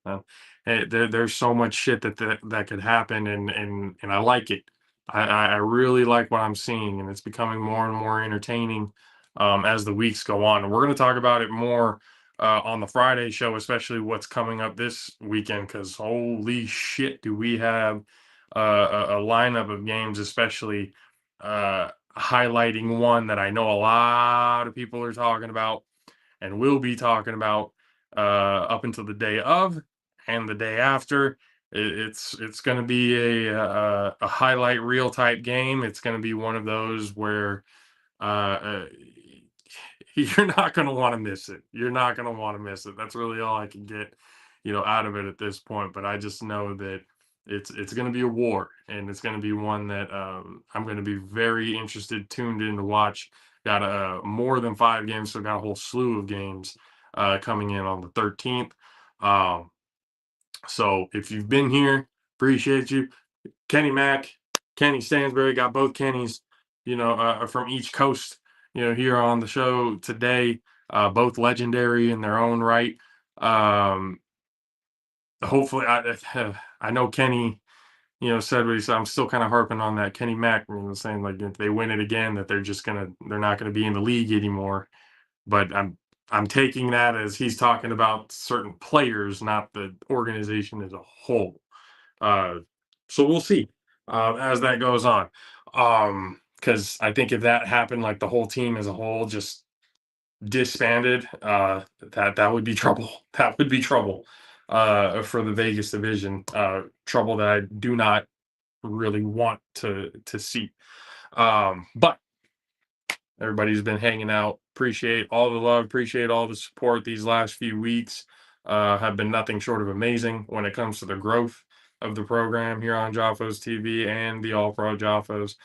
There's so much shit that could happen, and I like it. I really like what I'm seeing, and it's becoming more and more entertaining as the weeks go on. And we're going to talk about it more on the Friday show, especially what's coming up this weekend, because holy shit, do we have a lineup of games, especially highlighting one that I know a lot of people are talking about and will be talking about up until the day of and the day after. It's going to be a highlight reel type game. It's going to be one of those where you're not going to want to miss it. You're not going to want to miss it. That's really all I can get, out of it at this point. But I just know that it's going to be a war, and it's going to be one that I'm going to be very interested, tuned in to watch. Got more than 5 games, so got a whole slew of games coming in on the 13th. So if you've been here, appreciate you. Kenny Mack, Kenny Stansbury, got both Kennys, from each coast, here on the show today. Both legendary in their own right. Hopefully, I know Kenny, said what he said. I'm still kind of harping on that. Kenny Mack, saying like if they win it again, that they're not gonna be in the league anymore. But I'm taking that as he's talking about certain players, not the organization as a whole. So we'll see as that goes on. Because I think if that happened, like the whole team as a whole just disbanded, that would be trouble. That would be trouble for the Vegas division. Trouble that I do not really want to see. But everybody's been hanging out. Appreciate all the love. Appreciate all the support these last few weeks. Have been nothing short of amazing when it comes to the growth of the program here on Jaffos TV and the All-Pro JAFFOs.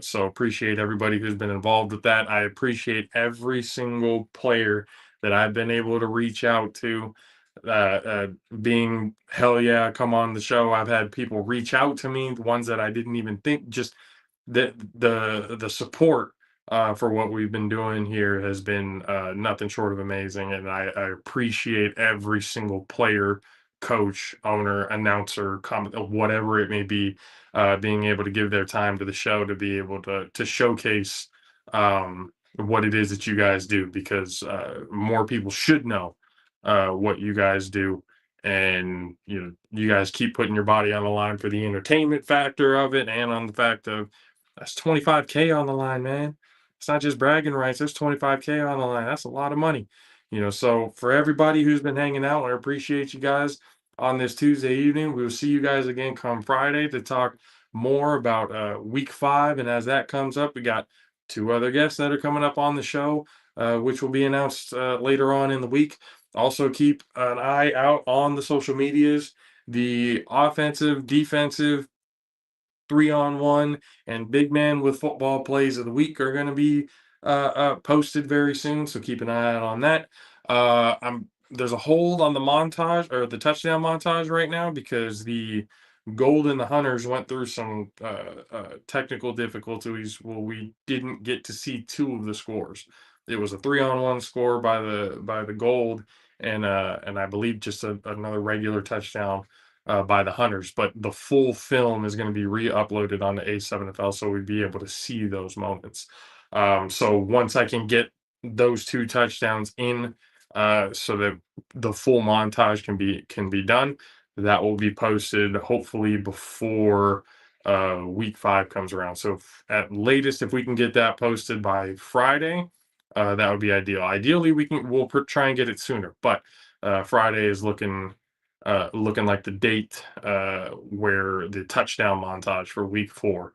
So appreciate everybody who's been involved with that. I appreciate every single player that I've been able to reach out to. Being hell yeah, come on the show. I've had people reach out to me, the ones that I didn't even think. Just the support for what we've been doing here has been nothing short of amazing, and I appreciate every single player, coach, owner, announcer, comment, whatever it may be, being able to give their time to the show to be able to showcase what it is that you guys do, because more people should know what you guys do. And you guys keep putting your body on the line for the entertainment factor of it, and on the fact of that's $25K on the line, man. It's not just bragging rights. There's $25K on the line. That's a lot of money. So for everybody who's been hanging out, I appreciate you guys on this Tuesday evening. We'll see you guys again come Friday to talk more about week 5. And as that comes up, we got 2 other guests that are coming up on the show, which will be announced later on in the week. Also keep an eye out on the social medias. The offensive, defensive, 3-on-1 and big man with football plays of the week are going to be posted very soon, so keep an eye out on that. There's a hold on the montage, or the touchdown montage, right now, because the Gold and the Hunters went through some technical difficulties. Well, we didn't get to see 2 of the scores. It was a 3-on-1 score by the Gold, and I believe just another regular touchdown by the Hunters. But the full film is going to be re-uploaded on the A7FL, so we'd be able to see those moments. So once I can get those 2 touchdowns in, so that the full montage can be done, that will be posted hopefully before week 5 comes around. So at latest, if we can get that posted by Friday, that would be ideal. Ideally, we'll try and get it sooner, but Friday is looking like the date where the touchdown montage for week 4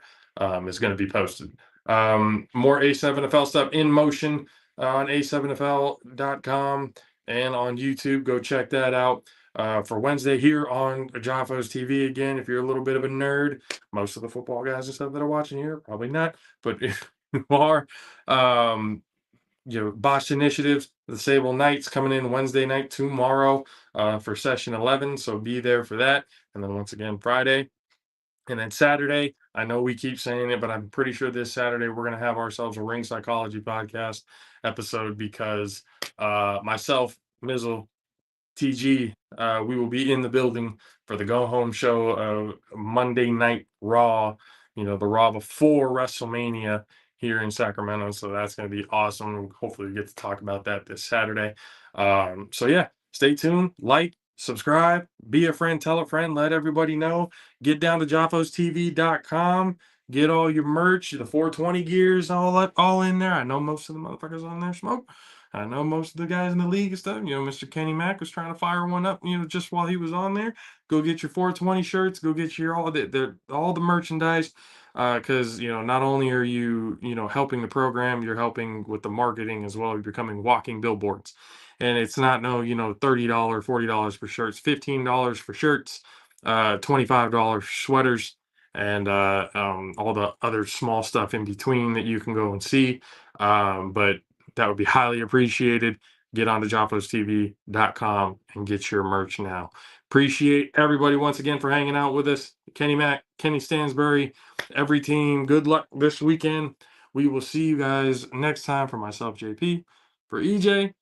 is going to be posted. More A7FL stuff in motion on A7FL.com and on YouTube. Go check that out. For Wednesday here on Jaffos TV again. If you're a little bit of a nerd, most of the football guys and stuff that are watching here, probably not, but if you are, Bosch Initiatives, the Sable Knights coming in Wednesday night tomorrow for session 11. So be there for that. And then once again, Friday. And then Saturday, I know we keep saying it, but I'm pretty sure this Saturday we're going to have ourselves a Ring Psychology podcast episode because myself, Mizzle, TG, we will be in the building for the go home show of Monday Night Raw, the Raw before WrestleMania here in Sacramento. So that's going to be awesome. Hopefully we get to talk about that this Saturday. So yeah, stay tuned, like, subscribe, be a friend, tell a friend, let everybody know. Get down to JaffosTV.com. Get all your merch, the 420 gears, all in there. I know most of the motherfuckers on there smoke. I know most of the guys in the league and stuff. Mr. Kenny Mack was trying to fire one up, just while he was on there. Go get your 420 shirts. Go get your all the merchandise. Because not only are you helping the program, you're helping with the marketing as well. You're becoming walking billboards, and it's not $30, $40 for shirts, $15 for shirts, $25 for sweaters, and all the other small stuff in between that you can go and see. But that would be highly appreciated. Get on to JaffosTV.com and get your merch now. Appreciate everybody once again for hanging out with us. Kenny Mack, Kenny Stansbury, every team. Good luck this weekend. We will see you guys next time. For myself, JP, for EJ,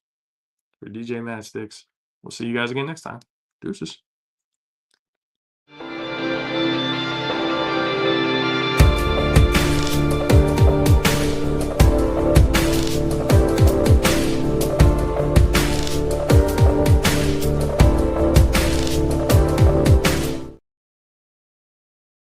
for DJ Matt Sticks. We'll see you guys again next time. Deuces.